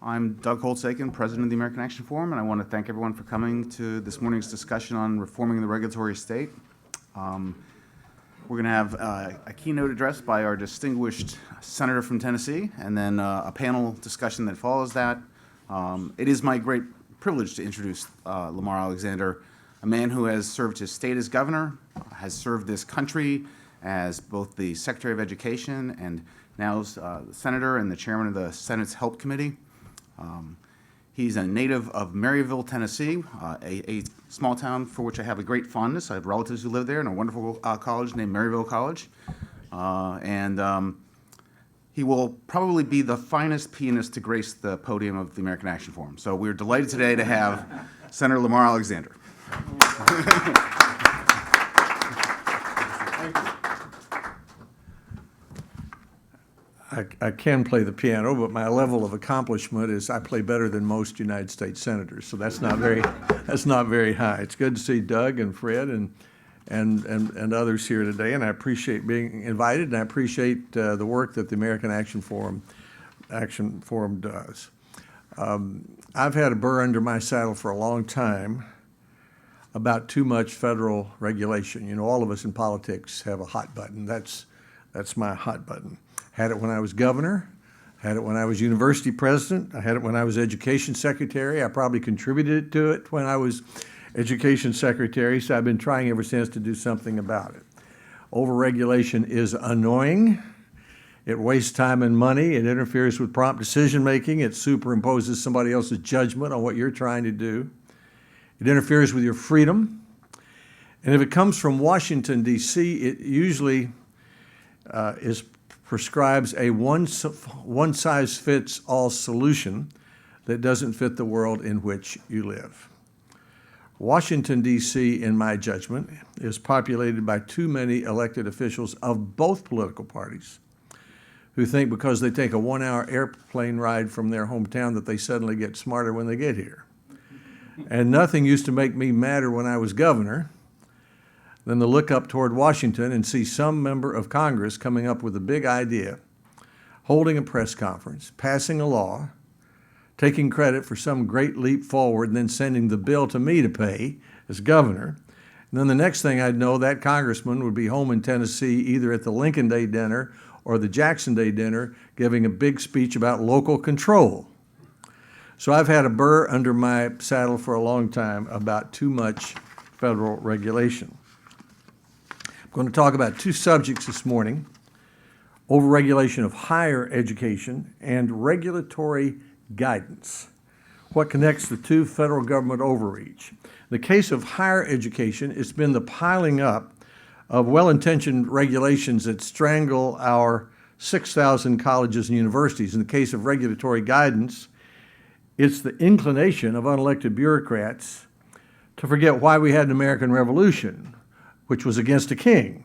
I'm Doug Holtz-Eakin, President of the American Action Forum, and I want to thank everyone for coming to this morning's discussion on reforming the regulatory state. We're going to have a keynote address by our distinguished senator from Tennessee, and then a panel discussion that follows that. It is my great privilege to introduce Lamar Alexander, a man who has served his state as governor, has served this country as both the Secretary of Education and now is the senator and the chairman of the Senate's Help Committee. He's a native of Maryville, Tennessee, a small town for which I have a great fondness. I have relatives who live there in a wonderful college named Maryville College. He will probably be the finest pianist to grace the podium of the American Action Forum. So we're delighted today to have Senator Lamar Alexander. I can play the piano, but my level of accomplishment is I play better than most United States senators, so that's not very high. It's good to see Doug and Fred and others here today, and I appreciate being invited, and I appreciate the work that the American Action Forum does. I've had a burr under my saddle for a long time about too much federal regulation. You know, all of us in politics have a hot button. That's my hot button. Had it when I was governor, had it when I was university president, I had it when I was education secretary. I probably contributed to it when I was education secretary, so I've been trying ever since to do something about it. Overregulation is annoying. It wastes time and money. It interferes with prompt decision making. It superimposes somebody else's judgment on what you're trying to do. It interferes with your freedom. And if it comes from Washington, D.C., it usually prescribes a one-size-fits-all solution that doesn't fit the world in which you live. Washington, D.C., in my judgment, is populated by too many elected officials of both political parties who think because they take a one-hour airplane ride from their hometown that they suddenly get smarter when they get here. And nothing used to make me madder when I was governor than to look up toward Washington and see some member of Congress coming up with a big idea, holding a press conference, passing a law, taking credit for some great leap forward, and then sending the bill to me to pay as governor. And then the next thing I'd know, that congressman would be home in Tennessee either at the Lincoln Day dinner or the Jackson Day dinner giving a big speech about local control. So I've had a burr under my saddle for a long time about too much federal regulation. I'm going to talk about two subjects this morning: overregulation of higher education and regulatory guidance. What connects the two: federal government overreach. In the case of higher education, it's been the piling up of well-intentioned regulations that strangle our 6,000 colleges and universities. In the case of regulatory guidance, it's the inclination of unelected bureaucrats to forget why we had an American Revolution, which was against a king.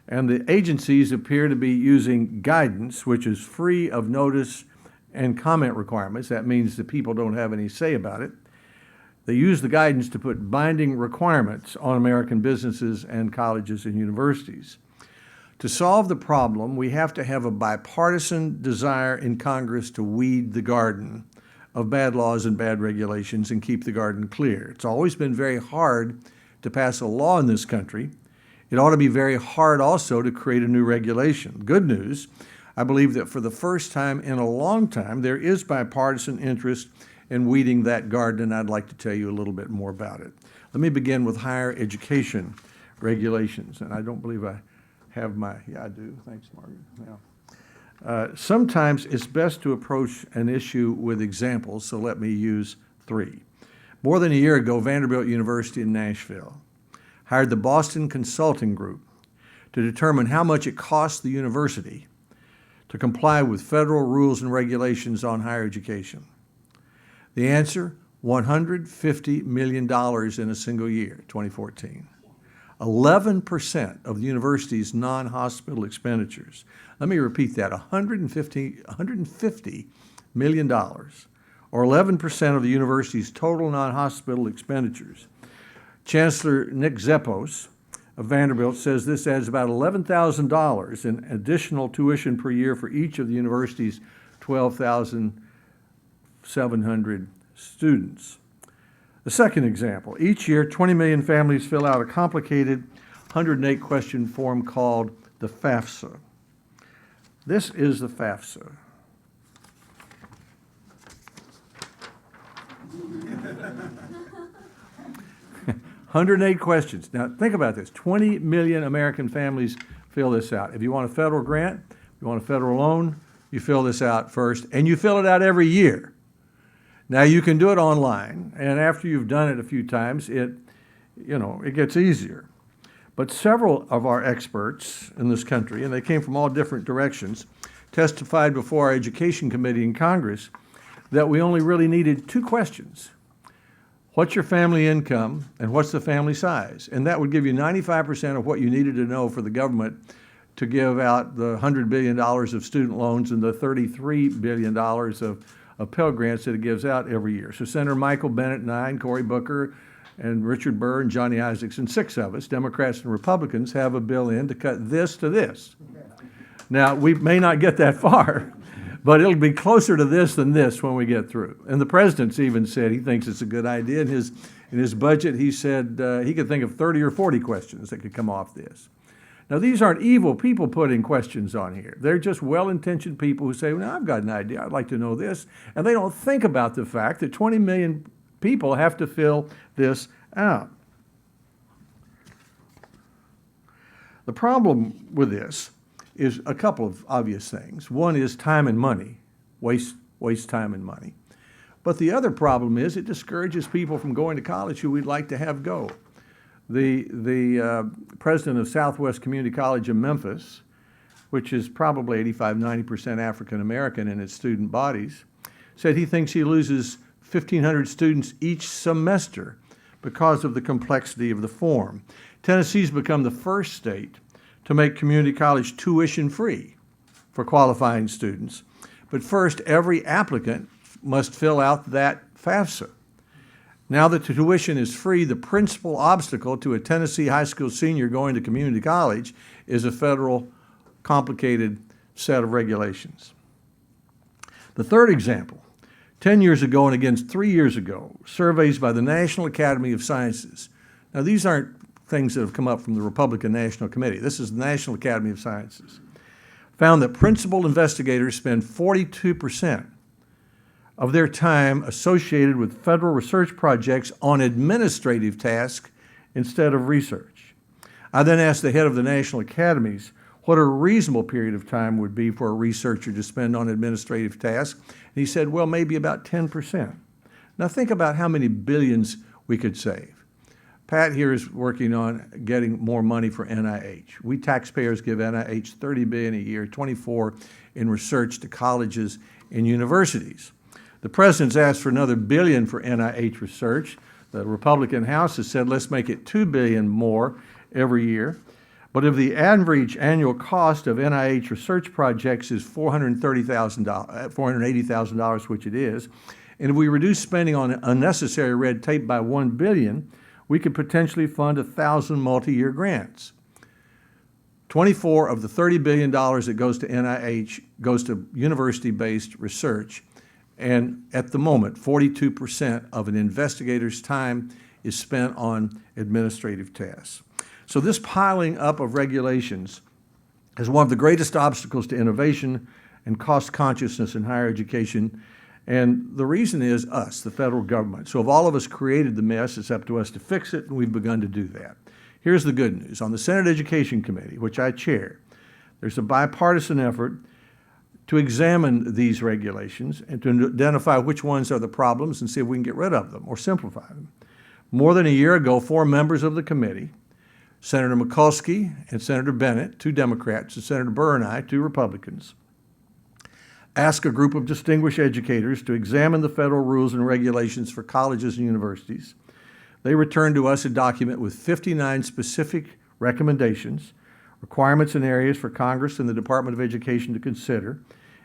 And the agencies appear to be using guidance, which is free of notice and comment requirements. That means the people don't have any say about it. They use the guidance to put binding requirements on American businesses and colleges and universities. To solve the problem, we have to have a bipartisan desire in Congress to weed the garden of bad laws and bad regulations and keep the garden clear. It's always been very hard to pass a law in this country. It ought to be very hard also to create a new regulation. Good news, I believe that for the first time in a long time, there is bipartisan interest in weeding that garden, and I'd like to tell you a little bit more about it. Let me begin with higher education regulations, and I don't believe I have yeah, I do. Thanks, Margaret. Yeah. Sometimes it's best to approach an issue with examples, so let me use three. More than a year ago, Vanderbilt University in Nashville hired the Boston Consulting Group to determine how much it cost the university to comply with federal rules and regulations on higher education. The answer, $150 million in a single year, 2014. 11% of the university's non-hospital expenditures. Let me repeat that, $150 million, or 11% of the university's total non-hospital expenditures. Chancellor Nick Zeppos of Vanderbilt says this adds about $11,000 in additional tuition per year for each of the university's 12,000 700 students. The second example, each year 20 million families fill out a complicated 108 question form called the FAFSA. This is the FAFSA. 108 questions. Now, think about this. 20 million American families fill this out. If you want a federal grant, if you want a federal loan, you fill this out first, and you fill it out every year. Now, you can do it online, and after you've done it a few times, it gets easier. But several of our experts in this country, and they came from all different directions, testified before our Education Committee in Congress that we only really needed 2 questions. What's your family income, and what's the family size? And that would give you 95% of what you needed to know for the government to give out the $100 billion of student loans and the $33 billion of Pell Grants that it gives out every year. So Senator Michael Bennet and I and Cory Booker and Richard Burr and Johnny Isaacs and 6 of us, Democrats and Republicans, have a bill in to cut this to this. Now, we may not get that far, but it'll be closer to this than this when we get through. And the president's even said he thinks it's a good idea. In his budget, he said he could think of 30 or 40 questions that could come off this. Now, these aren't evil people putting questions on here. They're just well-intentioned people who say, well, I've got an idea. I'd like to know this. And they don't think about the fact that 20 million people have to fill this out. The problem with this is a couple of obvious things. One is time and money, waste time and money. But the other problem is it discourages people from going to college who we'd like to have go. The president of Southwest Community College in Memphis, which is probably 85–90% African American in its student bodies, said he thinks he loses 1,500 students each semester because of the complexity of the form. Tennessee's become the first state to make community college tuition-free for qualifying students. But first, every applicant must fill out that FAFSA. Now that the tuition is free, the principal obstacle to a Tennessee high school senior going to community college is a federal complicated set of regulations. The third example, 10 years ago and again 3 years ago, surveys by the National Academy of Sciences. Now, these aren't things that have come up from the Republican National Committee. This is the National Academy of Sciences. Found that principal investigators spend 42% of their time associated with federal research projects on administrative tasks instead of research. I then asked the head of the National Academies what a reasonable period of time would be for a researcher to spend on administrative tasks. And he said, well, maybe about 10%. Now think about how many billions we could save. Pat here is working on getting more money for NIH. We taxpayers give NIH $30 billion a year, 24 in research to colleges and universities. The president's asked for another $1 billion for NIH research. The Republican House has said, let's make it $2 billion more every year. But if the average annual cost of NIH research projects is $480,000, which it is, and if we reduce spending on unnecessary red tape by $1 billion, we could potentially fund 1,000 multi-year grants. 24 of the $30 billion that goes to NIH goes to university-based research. And at the moment, 42% of an investigator's time is spent on administrative tasks. So this piling up of regulations is one of the greatest obstacles to innovation and cost consciousness in higher education. And the reason is us, the federal government. So if all of us created the mess, it's up to us to fix it, and we've begun to do that. Here's the good news. On the Senate Education Committee, which I chair, there's a bipartisan effort to examine these regulations and to identify which ones are the problems and see if we can get rid of them or simplify them. More than a year ago, 4 members of the committee, Senator Mikulski and Senator Bennet, 2 Democrats, and Senator Burr and I, 2 Republicans, asked a group of distinguished educators to examine the federal rules and regulations for colleges and universities. They returned to us a document with 59 specific recommendations, requirements and areas for Congress and the Department of Education to consider,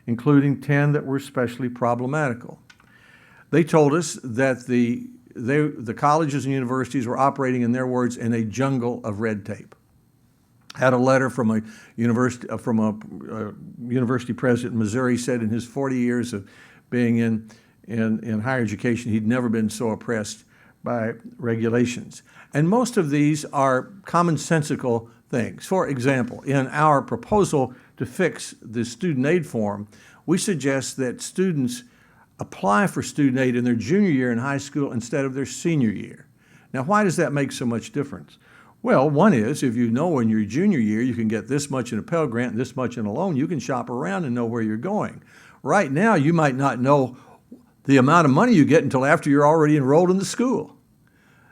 including 10 that were especially problematical. They told us that the colleges and universities were operating, in their words, in a jungle of red tape. Had a letter from a university president in Missouri, said in his 40 years of being in in higher education, he'd never been so oppressed by regulations. And most of these are commonsensical things. For example, in our proposal to fix the student aid form, we suggest that students apply for student aid in their junior year in high school instead of their senior year. Now, why does that make so much difference? Well, one is, if you know in your junior year you can get this much in a Pell Grant and this much in a loan, you can shop around and know where you're going. Right now, you might not know the amount of money you get until after you're already enrolled in the school.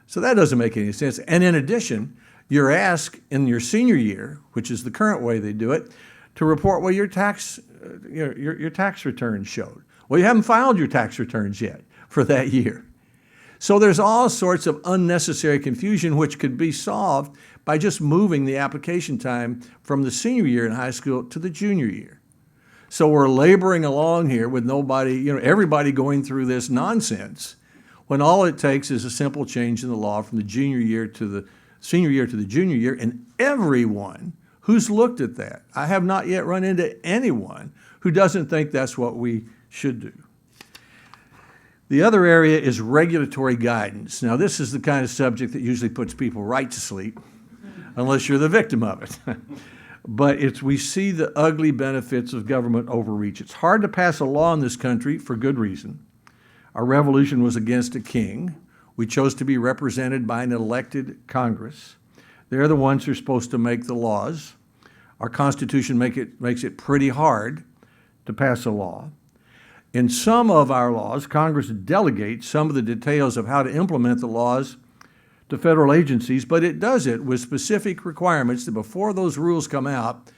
So that doesn't make any sense. And in addition, you're asked in your senior year, which is the current way they do it, to report what your tax returns showed. Well, you haven't filed your tax returns yet for that year. So there's all sorts of unnecessary confusion which could be solved by just moving the application time from the senior year in high school to the junior year. So we're laboring along here with nobody, everybody going through this nonsense, when all it takes is a simple change in the law from the junior year to the senior year to the junior year, and everyone who's looked at that, I have not yet run into anyone who doesn't think that's what we should do. The other area is regulatory guidance. Now, this is the kind of subject that usually puts people right to sleep, unless you're the victim of it. But we see the ugly benefits of government overreach. It's hard to pass a law in this country for good reason. Our revolution was against a king. We chose to be represented by an elected Congress. They're the ones who are supposed to make the laws. Our Constitution makes it pretty hard to pass a law. In some of our laws, Congress delegates some of the details of how to implement the laws to federal agencies, but it does it with specific requirements that before those rules come out,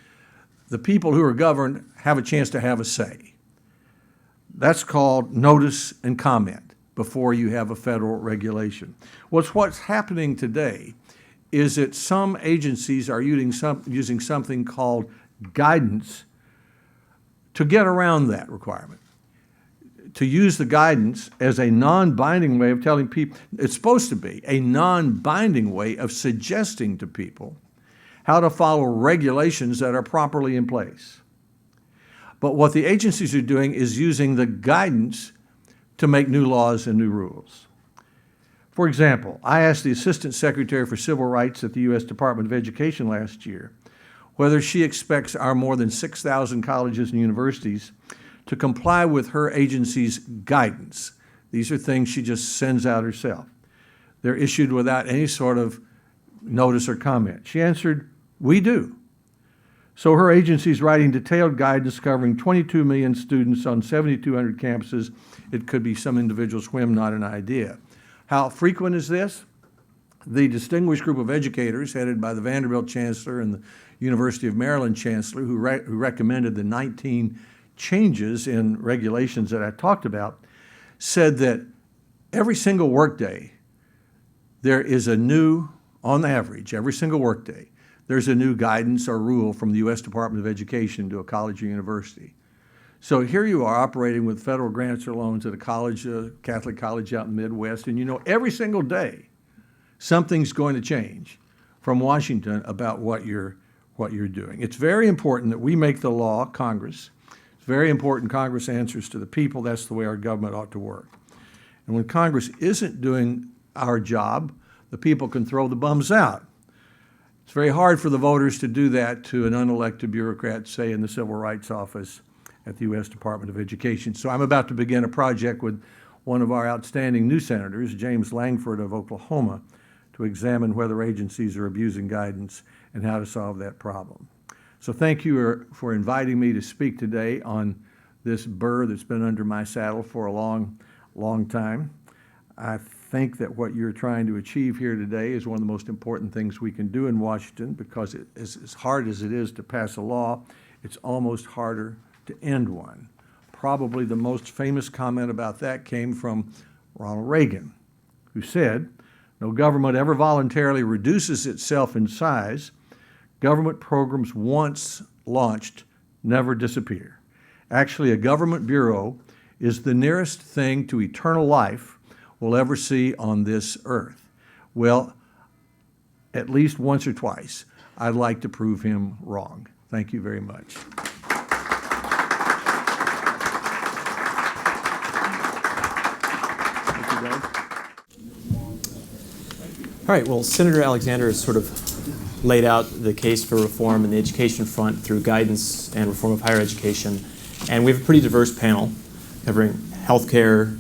the people who are governed have a chance to have a say. That's called notice and comment before you have a federal regulation. What's happening today is that some agencies are using something called guidance to get around that requirement. To use the guidance as a non-binding way of telling people, it's supposed to be a non-binding way of suggesting to people how to follow regulations that are properly in place. But what the agencies are doing is using the guidance to make new laws and new rules. For example, I asked the Assistant Secretary for Civil Rights at the U.S. Department of Education last year whether she expects our more than 6,000 colleges and universities to comply with her agency's guidance. These are things she just sends out herself. They're issued without any sort of notice or comment. She answered, "We do." So her agency is writing detailed guidance covering 22 million students on 7,200 campuses. It could be some individual's whim, not an idea. How frequent is this? The distinguished group of educators headed by the Vanderbilt Chancellor and the University of Maryland Chancellor who recommended the 19 changes in regulations that I talked about said that every single workday there is a new, on average, every single workday, there's a new guidance or rule from the U.S. Department of Education to a college or university. So here you are operating with federal grants or loans at a college, Catholic college out in the Midwest, and you know every single day something's going to change from Washington about what you're doing. It's very important that we make the law, Congress. It's very important Congress answers to the people. That's the way our government ought to work. And when Congress isn't doing our job, the people can throw the bums out. It's very hard for the voters to do that to an unelected bureaucrat, say in the Civil Rights Office at the U.S. Department of Education. So I'm about to begin a project with one of our outstanding new senators, James Langford of Oklahoma, to examine whether agencies are abusing guidance and how to solve that problem. So thank you for inviting me to speak today on this burr that's been under my saddle for a long, long time. I think that what you're trying to achieve here today is one of the most important things we can do in Washington, because as hard as it is to pass a law, it's almost harder to end one. Probably the most famous comment about that came from Ronald Reagan, who said, "No government ever voluntarily reduces itself in size. Government programs once launched never disappear." Actually, a government bureau is the nearest thing to eternal life we'll ever see on this earth. Well, at least once or twice, I'd like to prove him wrong. Thank you very much. All right, well, Senator Alexander has sort of laid out the case for reform in the education front through guidance and reform of higher education. And we have a pretty diverse panel covering healthcare,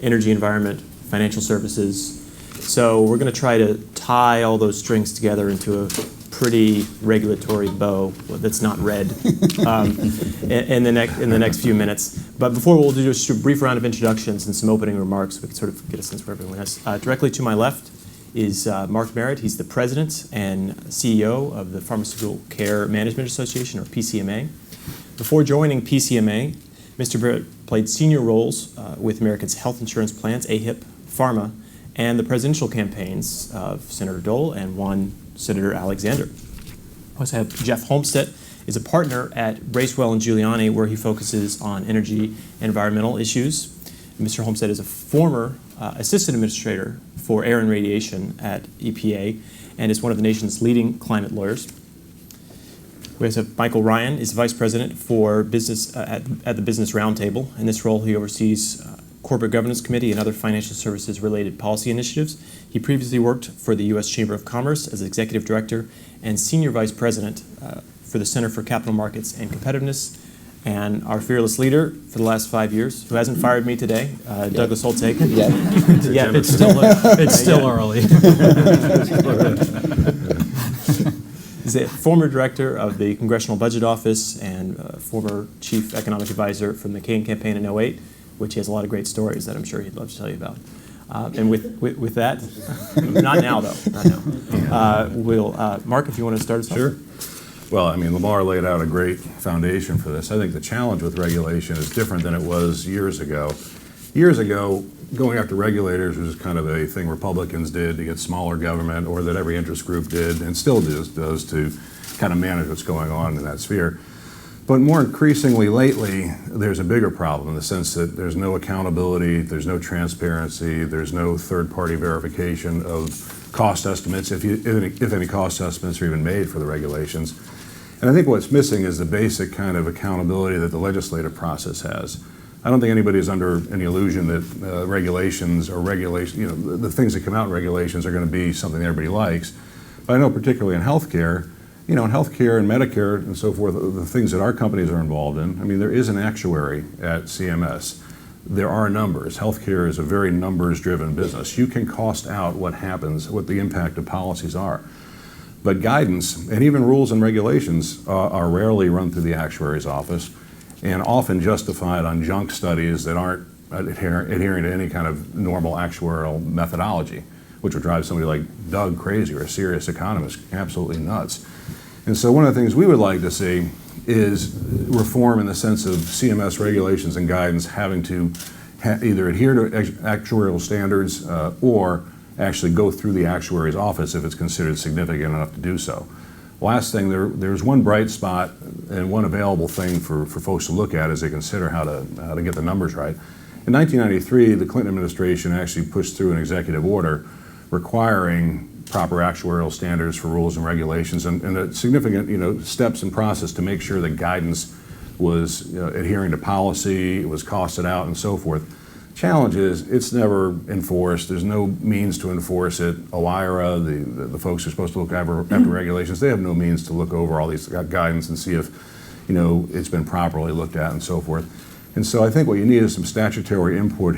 energy, environment, financial services. So we're going to try to tie all those strings together into a pretty regulatory bow that's not red in the next few minutes. But before, we'll do just a brief round of introductions and some opening remarks so we can sort of get a sense where everyone is. Directly to my left is Mark Merritt. He's the president and CEO of the Pharmaceutical Care Management Association, or PCMA. Before joining PCMA, Mr. Merritt played senior roles with America's health insurance plans, AHIP, Pharma, and the presidential campaigns of Senator Dole and one Senator Alexander. We also have Jeff Holmstead, is a partner at Bracewell and Giuliani, where he focuses on energy and environmental issues. Mr. Holmstead is a former assistant administrator for air and radiation at EPA and is one of the nation's leading climate lawyers. We also have Michael Ryan, is vice president for business at the Business Roundtable. In this role, he oversees Corporate Governance Committee and other financial services related policy initiatives. He previously worked for the U.S. Chamber of Commerce as executive director and senior vice president for the Center for Capital Markets and Competitiveness. And our fearless leader for the last 5 years, who hasn't fired me today, Douglas Holtz-Eakin. Yeah, it's still early. He's a former director of the Congressional Budget Office and former chief economic advisor for the McCain campaign in '08, which he has a lot of great stories that I'm sure he'd love to tell you about. And with that, not now though, not now. Mark, if you want to start us off. Sure. Well, I mean, Lamar laid out a great foundation for this. I think the challenge with regulation is different than it was years ago. Years ago, going after regulators was kind of a thing Republicans did to get smaller government, or that every interest group did and still does to kind of manage what's going on in that sphere. But more increasingly lately, there's a bigger problem in the sense that there's no accountability, there's no transparency, there's no third-party verification of cost estimates, if any cost estimates are even made for the regulations. And I think what's missing is the basic kind of accountability that the legislative process has. I don't think anybody is under any illusion that regulations or the things that come out in regulations are going to be something that everybody likes. But I know particularly in healthcare, in healthcare and Medicare and so forth, the things that our companies are involved in, I mean, there is an actuary at CMS. There are numbers. Healthcare is a very numbers-driven business. You can cost out what happens, what the impact of policies are. But guidance and even rules and regulations are rarely run through the actuary's office and often justified on junk studies that aren't adhering to any kind of normal actuarial methodology, which would drive somebody like Doug crazy, or a serious economist absolutely nuts. And so one of the things we would like to see is reform in the sense of CMS regulations and guidance having to either adhere to actuarial standards or actually go through the actuary's office if it's considered significant enough to do so. Last thing, there's one bright spot and one available thing for folks to look at as they consider how to get the numbers right. In 1993, the Clinton administration actually pushed through an executive order requiring proper actuarial standards for rules and regulations and a significant steps and process to make sure that guidance was adhering to policy, it was costed out and so forth. Challenge is it's never enforced. There's no means to enforce it. OIRA, the folks who are supposed to look after regulations, they have no means to look over all these guidance and see if it's been properly looked at and so forth. And so I think what you need is some statutory input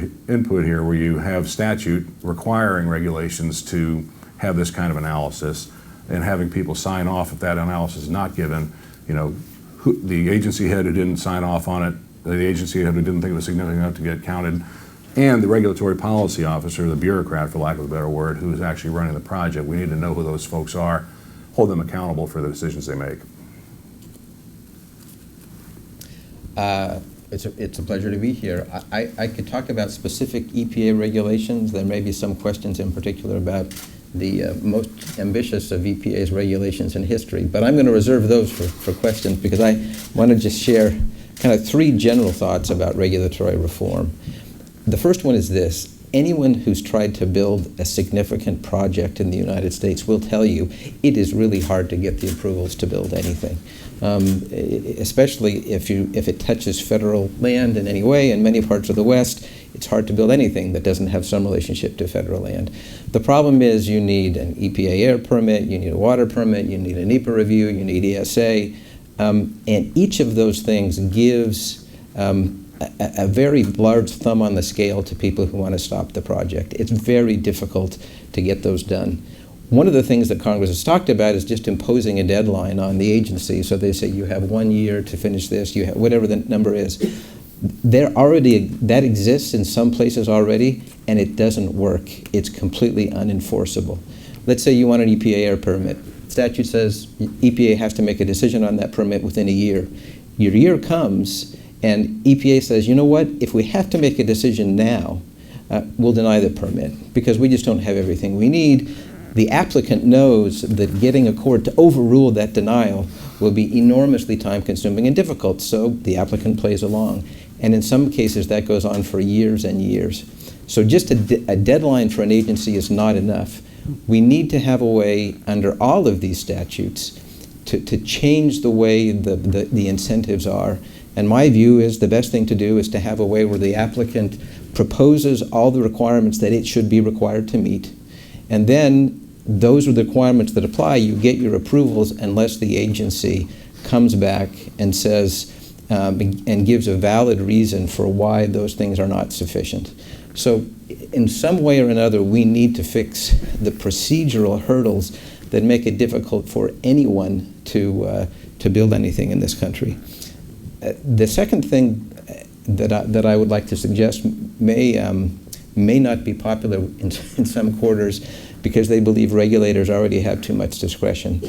here, where you have statute requiring regulations to have this kind of analysis, and having people sign off if that analysis is not given. The agency head who didn't sign off on it, the agency head who didn't think it was significant enough to get counted, and the regulatory policy officer, the bureaucrat, for lack of a better word, who is actually running the project. We need to know who those folks are, hold them accountable for the decisions they make. It's a pleasure to be here. I could talk about specific EPA regulations. There may be some questions in particular about the most ambitious of EPA's regulations in history, but I'm going to reserve those for questions, because I want to just share kind of three general thoughts about regulatory reform. The first one is this: anyone who's tried to build a significant project in the United States will tell you it is really hard to get the approvals to build anything, especially if it touches federal land in any way. In many parts of the West, it's hard to build anything that doesn't have some relationship to federal land. The problem is you need an EPA air permit, you need a water permit, you need a NEPA review, you need ESA, and each of those things gives a very large thumb on the scale to people who want to stop the project. It's very difficult to get those done. One of the things that Congress has talked about is just imposing a deadline on the agency. So they say you have 1 year to finish this, you have whatever the number is. That exists in some places already, and it doesn't work. It's completely unenforceable. Let's say you want an EPA air permit. Statute says EPA has to make a decision on that permit within a year. Your year comes, and EPA says, you know what, if we have to make a decision now, we'll deny the permit because we just don't have everything we need. The applicant knows that getting a court to overrule that denial will be enormously time-consuming and difficult, so the applicant plays along. And in some cases, that goes on for years and years. So just a deadline for an agency is not enough. We need to have a way under all of these statutes to change the way the incentives are. And my view is the best thing to do is to have a way where the applicant proposes all the requirements that it should be required to meet. And then those are the requirements that apply. You get your approvals unless the agency comes back and says, and gives a valid reason for why those things are not sufficient. So in some way or another, we need to fix the procedural hurdles that make it difficult for anyone to build anything in this country. The second thing that I would like to suggest may not be popular in some quarters because they believe regulators already have too much discretion.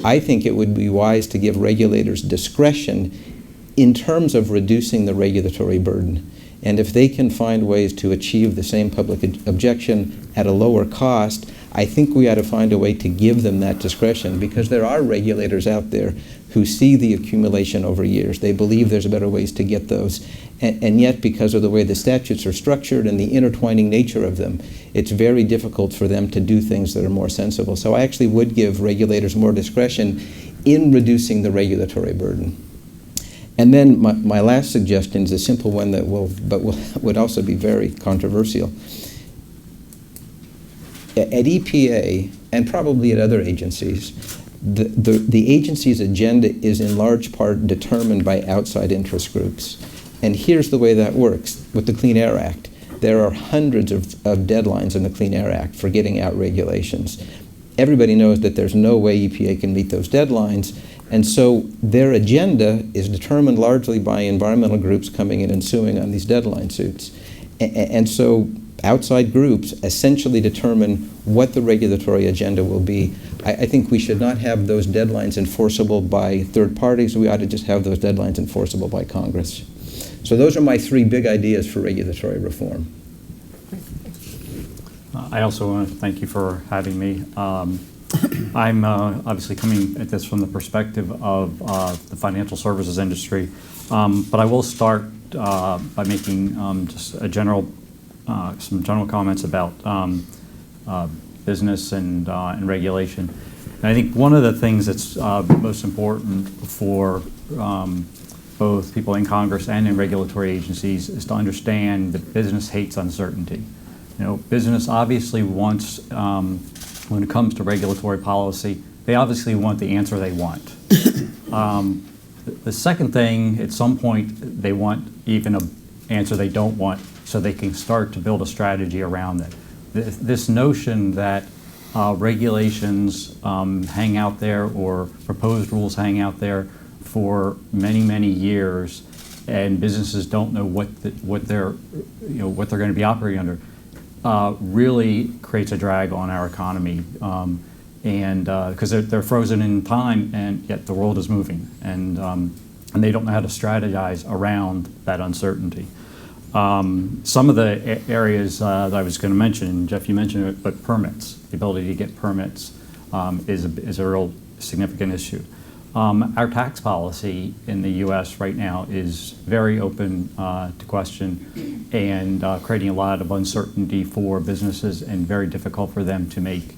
I think it would be wise to give regulators discretion in terms of reducing the regulatory burden. And if they can find ways to achieve the same public objection at a lower cost, I think we ought to find a way to give them that discretion because there are regulators out there who see the accumulation over years. They believe there's better ways to get those. And yet, because of the way the statutes are structured and the intertwining nature of them, it's very difficult for them to do things that are more sensible. So I actually would give regulators more discretion in reducing the regulatory burden. And then my last suggestion is a simple one that would also be very controversial. At EPA, and probably at other agencies, the agency's agenda is in large part determined by outside interest groups. And here's the way that works with the Clean Air Act. There are hundreds of deadlines in the Clean Air Act for getting out regulations. Everybody knows that there's no way EPA can meet those deadlines. And so their agenda is determined largely by environmental groups coming in and suing on these deadline suits. And so outside groups essentially determine what the regulatory agenda will be. I think we should not have those deadlines enforceable by third parties. We ought to just have those deadlines enforceable by Congress. So those are my 3 big ideas for regulatory reform. I also want to thank you for having me. I'm obviously coming at this from the perspective of the financial services industry, but I will start by making just a some general comments about business and regulation. And I think one of the things that's most important for both people in Congress and in regulatory agencies is to understand that business hates uncertainty. You know, business obviously wants, when it comes to regulatory policy, they obviously want the answer they want. The second thing, at some point, they want even an answer they don't want so they can start to build a strategy around it. This notion that regulations hang out there or proposed rules hang out there for many, many years and businesses don't know what they're going to be operating under really creates a drag on our economy. And because they're frozen in time, and yet the world is moving, and they don't know how to strategize around that uncertainty. Some of the areas that I was going to mention, Jeff, you mentioned it, but permits, the ability to get permits is a real significant issue. Our tax policy in the U.S. right now is very open to question and creating a lot of uncertainty for businesses and very difficult for them to make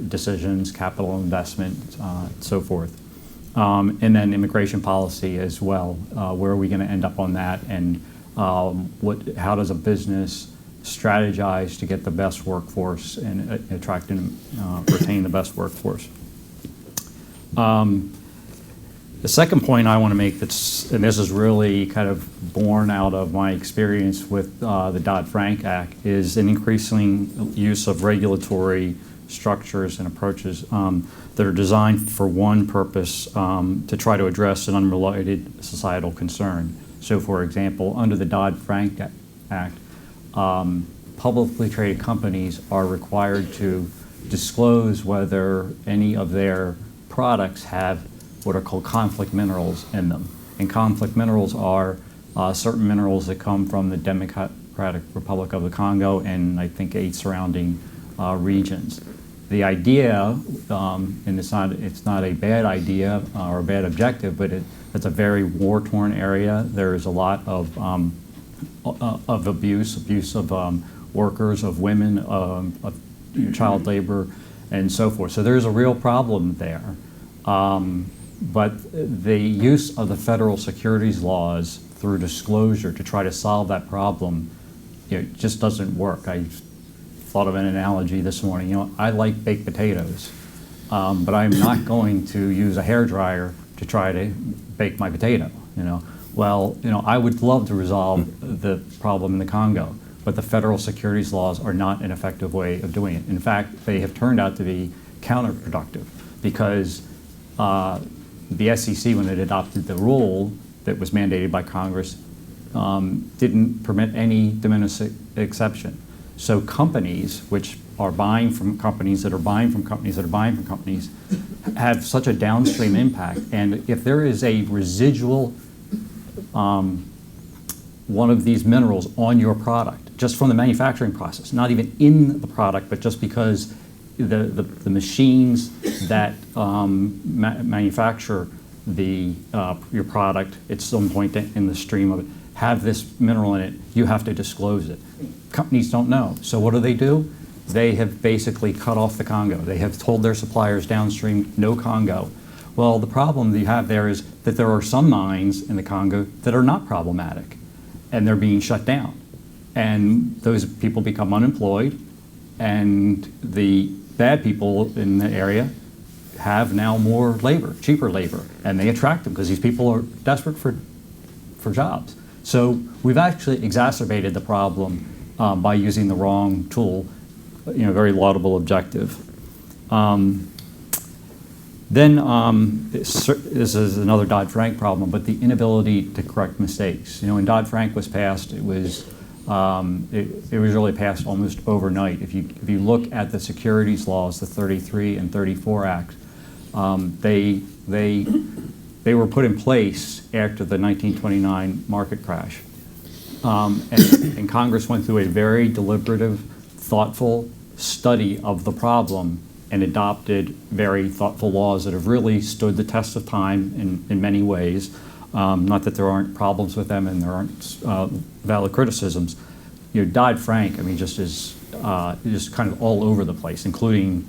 decisions, capital investment, so forth. And then immigration policy as well. Where are we going to end up on that? And how does a business strategize to get the best workforce and attract and retain the best workforce? The second point I want to make, and this is really kind of born out of my experience with the Dodd-Frank Act, is an increasing use of regulatory structures and approaches that are designed for one purpose, to try to address an unrelated societal concern. So, for example, under the Dodd-Frank Act, publicly traded companies are required to disclose whether any of their products have what are called conflict minerals in them. And conflict minerals are certain minerals that come from the Democratic Republic of the Congo and I think 8 surrounding regions. The idea, and it's not a bad idea or a bad objective, but it's a very war-torn area. There's a lot of abuse of workers, of women, of child labor, and so forth. So there's a real problem there. But the use of the federal securities laws through disclosure to try to solve that problem, just doesn't work. I thought of an analogy this morning. I like baked potatoes, but I'm not going to use a hairdryer to try to bake my potato. Well, I would love to resolve the problem in the Congo, but the federal securities laws are not an effective way of doing it. In fact, they have turned out to be counterproductive because the SEC, when it adopted the rule that was mandated by Congress, didn't permit any de minimis exception. So companies which are buying from companies that are buying from companies that are buying from companies have such a downstream impact. And if there is a residual one of these minerals on your product, just from the manufacturing process, not even in the product, but just because the machines that manufacture your product at some point in the stream of it have this mineral in it, you have to disclose it. Companies don't know. So what do? They have basically cut off the Congo. They have told their suppliers downstream, no Congo. Well, the problem that you have there is that there are some mines in the Congo that are not problematic, and they're being shut down. And those people become unemployed, and the bad people in the area have now more labor, cheaper labor, and they attract them because these people are desperate for jobs. So we've actually exacerbated the problem by using the wrong tool, very laudable objective. Then this is another Dodd-Frank problem, but the inability to correct mistakes. When Dodd-Frank was passed, it was really passed almost overnight. If you look at the securities laws, the 33 and 34 Act, they were put in place after the 1929 market crash. And Congress went through a very deliberative, thoughtful study of the problem and adopted very thoughtful laws that have really stood the test of time in many ways. Not that there aren't problems with them and there aren't valid criticisms. Dodd-Frank, just is just kind of all over the place, including,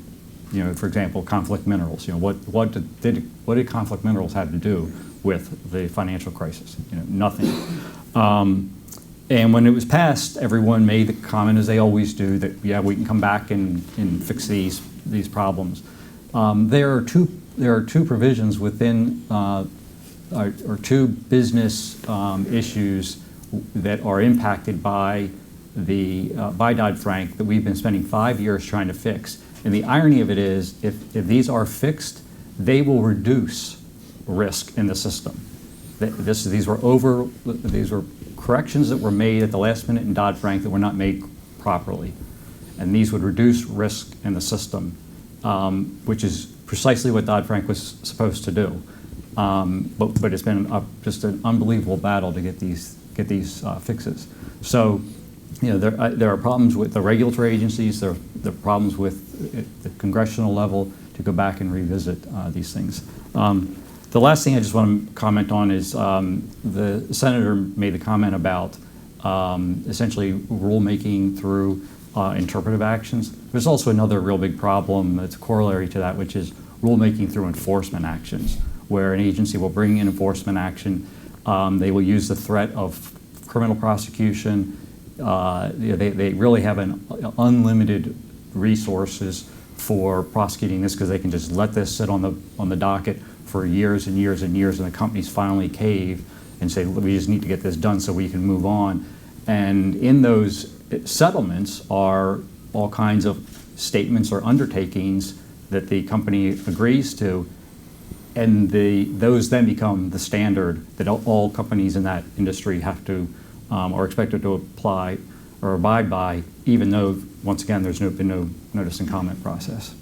for example, conflict minerals. What did conflict minerals have to do with the financial crisis? Nothing. And when it was passed, everyone made the comment, as they always do, that we can come back and fix these problems. There are two provisions within or two business issues that are impacted by Dodd-Frank that we've been spending 5 years trying to fix. And the irony of it is, if these are fixed, they will reduce risk in the system. These were corrections that were made at the last minute in Dodd-Frank that were not made properly. And these would reduce risk in the system, which is precisely what Dodd-Frank was supposed to do. But it's been just an unbelievable battle to get these fixes. So, there are problems with the regulatory agencies. There are problems with the congressional level to go back and revisit these things. The last thing I just want to comment on is the senator made the comment about essentially rulemaking through interpretive actions. There's also another real big problem that's corollary to that, which is rulemaking through enforcement actions, where an agency will bring in enforcement action. They will use the threat of criminal prosecution. They really have an unlimited resources for prosecuting this because they can just let this sit on the docket for years and years and years, and the companies finally cave and say, we just need to get this done so we can move on. And in those settlements are all kinds of statements or undertakings that the company agrees to, and those then become the standard that all companies in that industry have to are expected to apply or abide by, even though, once again, there's been no notice and comment process.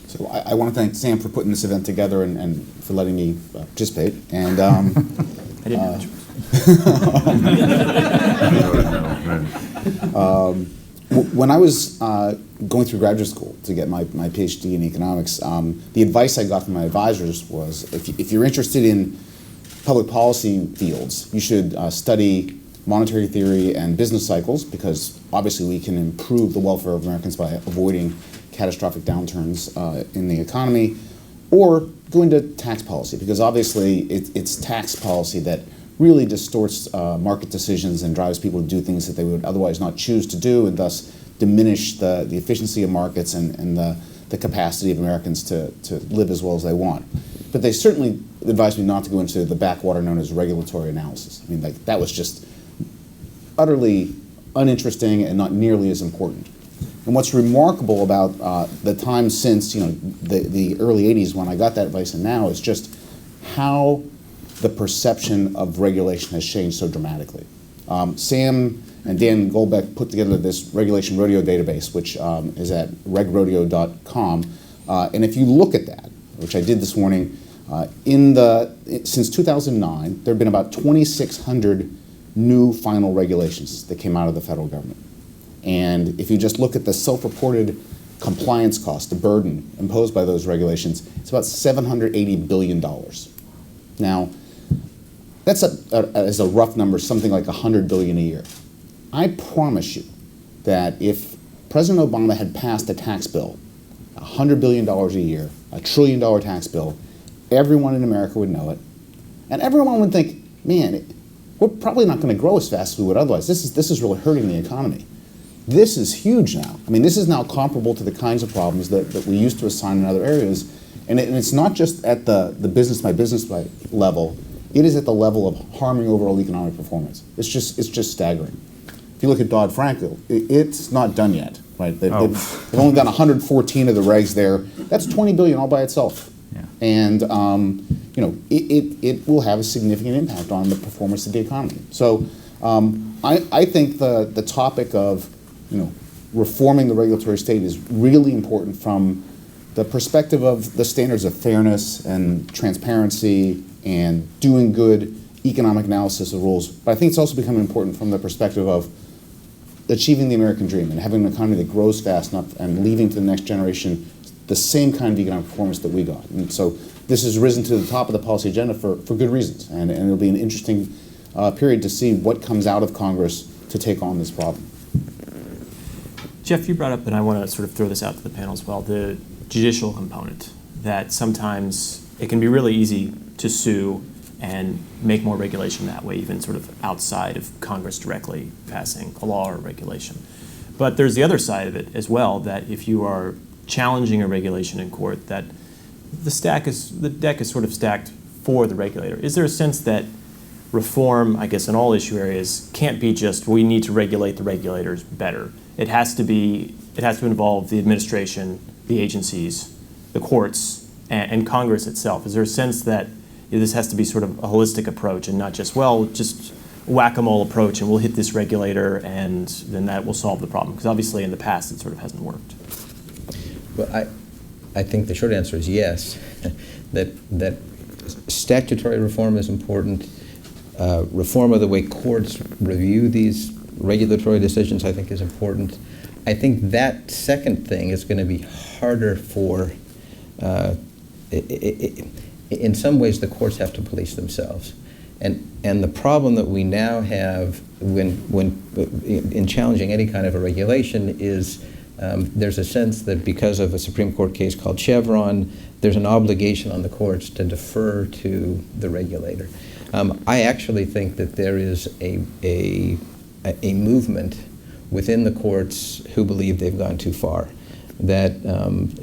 So I want to thank Sam for putting this event together and for letting me participate. And I didn't know when I was going through graduate school to get my PhD in economics, the advice I got from my advisors was if you're interested in public policy fields, you should study monetary theory and business cycles, because obviously we can improve the welfare of Americans by avoiding catastrophic downturns in the economy, or go into tax policy, because obviously it's tax policy that really distorts market decisions and drives people to do things that they would otherwise not choose to do, and thus diminish the efficiency of markets and the capacity of Americans to live as well as they want. But they certainly advised me not to go into the backwater known as regulatory analysis. I mean, like, that was just utterly uninteresting and not nearly as important. And what's remarkable about the time since the early 80s when I got that advice and now is just how the perception of regulation has changed so dramatically. Sam and Dan Goldbeck put together this regulation rodeo database, which is at regrodeo.com. And if you look at that, which I did this morning, since 2009, there have been about 2,600 new final regulations that came out of the federal government. And if you just look at the self-reported compliance cost, the burden imposed by those regulations, it's about $780 billion. Now, that's as a rough number, something like $100 billion a year. I promise you that if President Obama had passed a tax bill, $100 billion a year, $1 trillion tax bill, everyone in America would know it. And everyone would think, man, we're probably not going to grow as fast as we would otherwise. This is really hurting the economy. This is huge now. I mean, this is now comparable to the kinds of problems that we used to assign in other areas. And it's not just at the business by level. It is at the level of harming overall economic performance. It's just staggering. If you look at Dodd-Frank, it's not done yet, right? They've only done 114 of the regs there. That's $20 billion all by itself. Yeah. And it will have a significant impact on the performance of the economy. So I think the topic of reforming the regulatory state is really important from the perspective of the standards of fairness and transparency and doing good economic analysis of rules. But I think it's also becoming important from the perspective of achieving the American dream and having an economy that grows fast enough and leaving to the next generation the same kind of economic performance that we got. And so this has risen to the top of the policy agenda for good reasons. And it'll be an interesting period to see what comes out of Congress to take on this problem. Jeff, you brought up, and I want to sort of throw this out to the panel as well, the judicial component, that sometimes it can be really easy to sue and make more regulation that way, even sort of outside of Congress directly passing a law or a regulation. But there's the other side of it as well, that if you are challenging a regulation in court, that the deck is sort of stacked for the regulator. Is there a sense that reform, I guess, in all issue areas can't be just we need to regulate the regulators better? It has to involve the administration, the agencies, the courts, and Congress itself. Is there a sense that this has to be sort of a holistic approach and not just, well, just whack-a-mole approach and we'll hit this regulator and then that will solve the problem? Because obviously in the past it sort of hasn't worked. Well, I think the short answer is yes, that statutory reform is important. Reform of the way courts review these regulatory decisions, I think, is important. I think that second thing is going to be harder for, in some ways, the courts have to police themselves. And the problem that we now have when in challenging any kind of a regulation is there's a sense that because of a Supreme Court case called Chevron, there's an obligation on the courts to defer to the regulator. I actually think that there is a movement within the courts who believe they've gone too far, that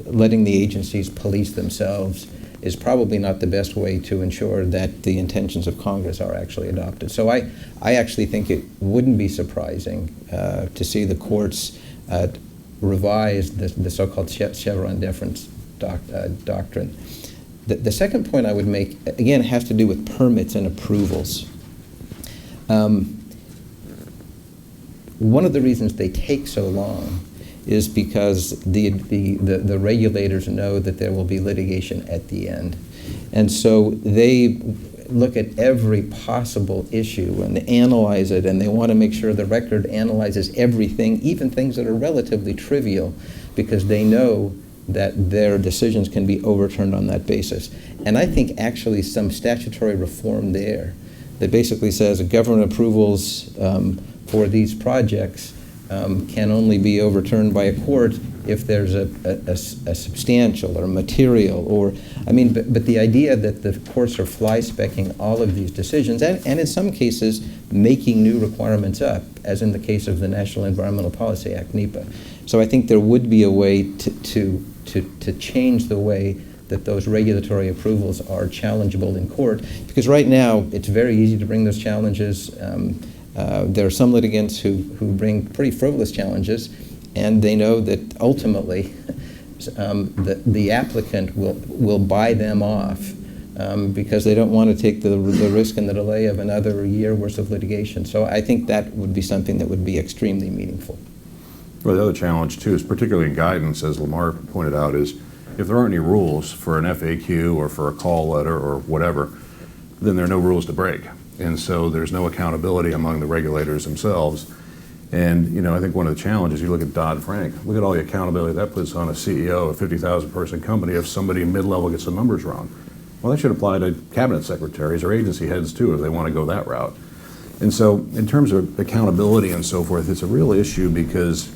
letting the agencies police themselves is probably not the best way to ensure that the intentions of Congress are actually adopted. So I actually think it wouldn't be surprising to see the courts revise the so-called Chevron deference doctrine. The second point I would make, again, has to do with permits and approvals. One of the reasons they take so long is because the regulators know that there will be litigation at the end. And so they look at every possible issue and analyze it, and they want to make sure the record analyzes everything, even things that are relatively trivial, because they know that their decisions can be overturned on that basis. And I think actually some statutory reform there that basically says government approvals for these projects can only be overturned by a court if there's a substantial or material or, I mean, but the idea that the courts are fly-specking all of these decisions and in some cases making new requirements up, as in the case of the National Environmental Policy Act, NEPA. So I think there would be a way to change the way that those regulatory approvals are challengeable in court, because right now it's very easy to bring those challenges. There are some litigants who bring pretty frivolous challenges, and they know that ultimately the applicant will buy them off because they don't want to take the risk and the delay of another year worth of litigation. So I think that would be something that would be extremely meaningful. Well, the other challenge too is, particularly in guidance, as Lamar pointed out, is if there aren't any rules for an FAQ or for a call letter or whatever, then there are no rules to break. And so there's no accountability among the regulators themselves. And you know, I think one of the challenges, you look at Dodd-Frank, look at all the accountability that puts on a CEO of a 50,000 person company if somebody mid-level gets the numbers wrong. Well, that should apply to cabinet secretaries or agency heads too if they want to go that route. And so in terms of accountability and so forth, it's a real issue because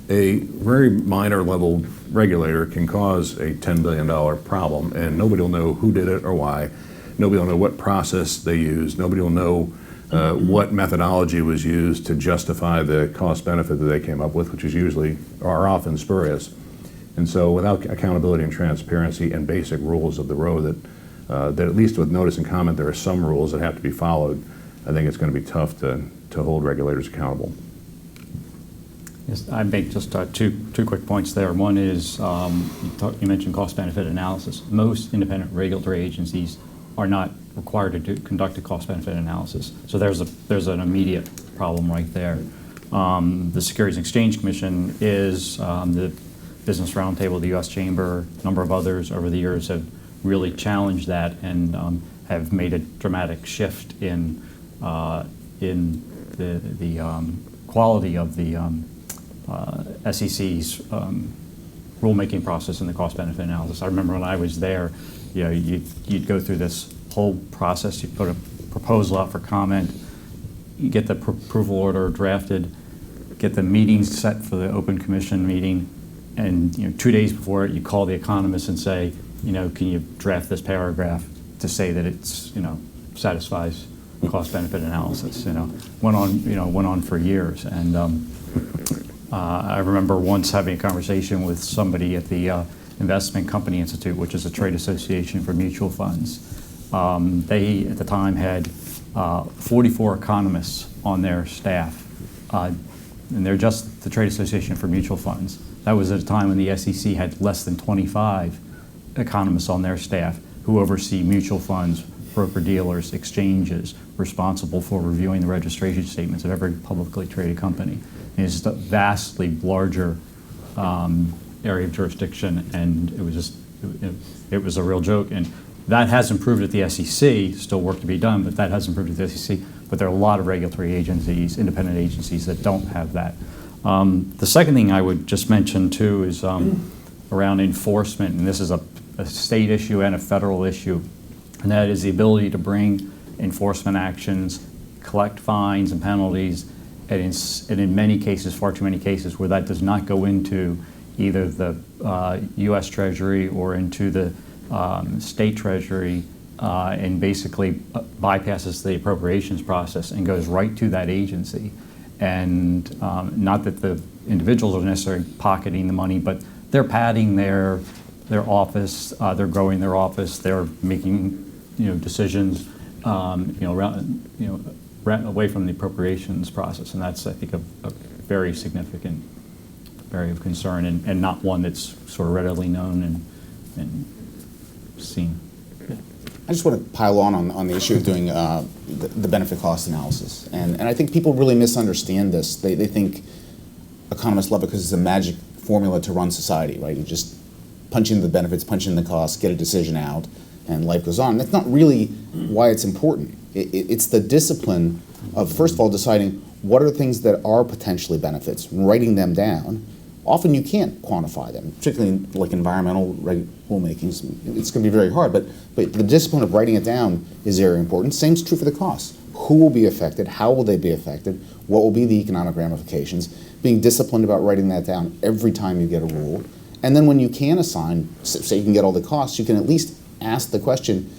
a very minor level regulator can cause a $10 billion problem and nobody will know who did it or why. Nobody will know what process they used. Nobody will know what methodology was used to justify the cost benefit that they came up with, which is usually or often spurious. And so without accountability and transparency and basic rules of the road that at least with notice and comment there are some rules that have to be followed, I think it's going to be tough to hold regulators accountable. Yes, I make just two quick points there. One is you mentioned cost benefit analysis. Most independent regulatory agencies are not required to conduct a cost-benefit analysis. So there's an immediate problem right there. The Securities and Exchange Commission is the Business Roundtable, the U.S. Chamber, a number of others over the years have really challenged that and have made a dramatic shift in the quality of the SEC's rulemaking process and the cost-benefit analysis. I remember when I was there, you know, you'd go through this whole process. You put a proposal out for comment, you get the approval order drafted, get the meetings set for the open commission meeting, and 2 days before it, you call the economist and say, can you draft this paragraph to say that it's satisfies cost-benefit analysis. Went on for years, and I remember once having a conversation with somebody at the Investment Company Institute, which is a trade association for mutual funds. They, at the time, had 44 economists on their staff, and they're just the trade association for mutual funds. That was at a time when the SEC had less than 25 economists on their staff who oversee mutual funds, broker-dealers, exchanges, responsible for reviewing the registration statements of every publicly traded company. And it's just a vastly larger area of jurisdiction, and it was a real joke. And that has improved at the SEC, still work to be done, but that has improved at the SEC. But there are a lot of regulatory agencies, independent agencies, that don't have that. The second thing I would just mention too is around enforcement, and this is a state issue and a federal issue, and that is the ability to bring enforcement actions, collect fines and penalties, and in many cases, far too many cases, where that does not go into either the U.S. Treasury or into the state Treasury, and basically bypasses the appropriations process and goes right to that agency. And not that the individuals are necessarily pocketing the money, but they're padding their office, they're growing their office, they're making decisions away from the appropriations process, and that's, I think, a very significant area of concern, and not one that's sort of readily known and seen. I just want to pile on the issue of doing the benefit cost analysis. And I think people really misunderstand this. They think economists love it because it's a magic formula to run society, right? You just punch in the benefits, punch in the costs, get a decision out, and life goes on. That's not really why it's important. It's the discipline of, first of all, deciding what are the things that are potentially benefits, writing them down. Often you can't quantify them, particularly in like environmental rulemakings. It's going to be very hard, but the discipline of writing it down is very important. Same is true for the costs. Who will be affected? How will they be affected? What will be the economic ramifications? Being disciplined about writing that down every time you get a rule. And then when you can assign, say you can get all the costs, you can at least ask the question,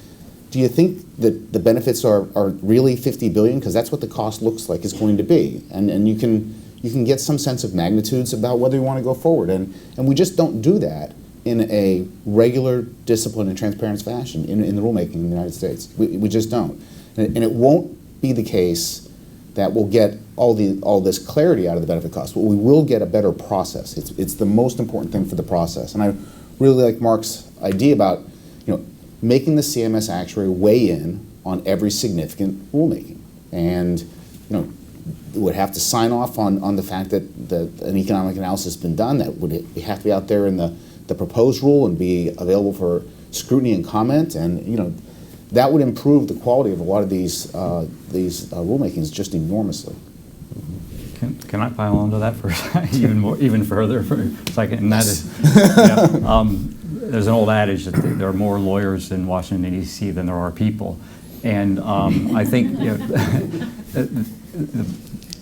do you think that the benefits are really $50 billion? Because that's what the cost looks like it's going to be. And you can get some sense of magnitudes about whether you want to go forward. And we just don't do that in a regular, disciplined, and transparent fashion in the rulemaking in the United States. We just don't. And it won't be the case that we'll get all this clarity out of the benefit cost, but we will get a better process. It's the most important thing for the process. And I really like Mark's idea about making the CMS actuary weigh in on every significant rulemaking. And would have to sign off on the fact that an economic analysis has been done. That would have to be out there in the proposed rule and be available for scrutiny and comment. And that would improve the quality of a lot of these rulemakings just enormously. Can I pile onto that for even further for a second? And that is, there's an old adage that there are more lawyers in Washington, D.C. than there are people, and I think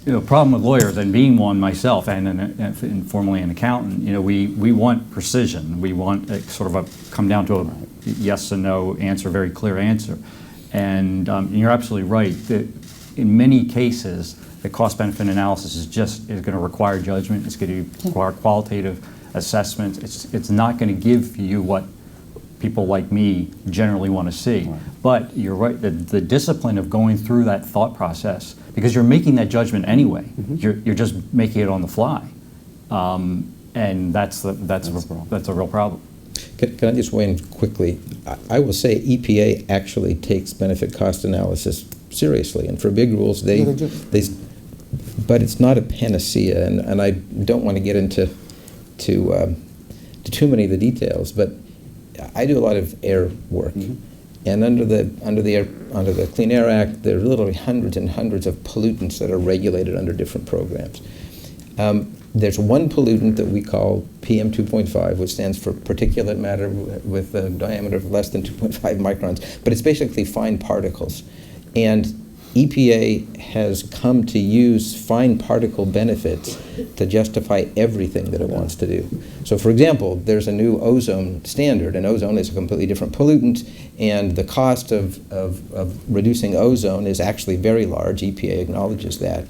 the problem with lawyers, and being one myself, and formerly an accountant, we want precision. We want sort of come down to a yes and no answer, very clear answer. And you're absolutely right that in many cases, the cost-benefit analysis is going to require judgment. It's going to require qualitative assessments. It's not going to give you what people like me generally want to see. Right. But you're right, the discipline of going through that thought process, because you're making that judgment anyway. Mm-hmm. You're just making it on the fly, and that's a real problem. Can I just weigh in quickly? I will say EPA actually takes benefit cost analysis seriously, and for big rules they but it's not a panacea, and I don't want to get into too many of the details, but I do a lot of air work. Mm-hmm. And under the Clean Air Act, there are literally hundreds and hundreds of pollutants that are regulated under different programs. There's one pollutant that we call PM2.5, which stands for particulate matter with a diameter of less than 2.5 microns, but it's basically fine particles. And EPA has come to use fine particle benefits to justify everything that it wants to do. So for example, there's a new ozone standard, and ozone is a completely different pollutant, and the cost of reducing ozone is actually very large. EPA acknowledges that.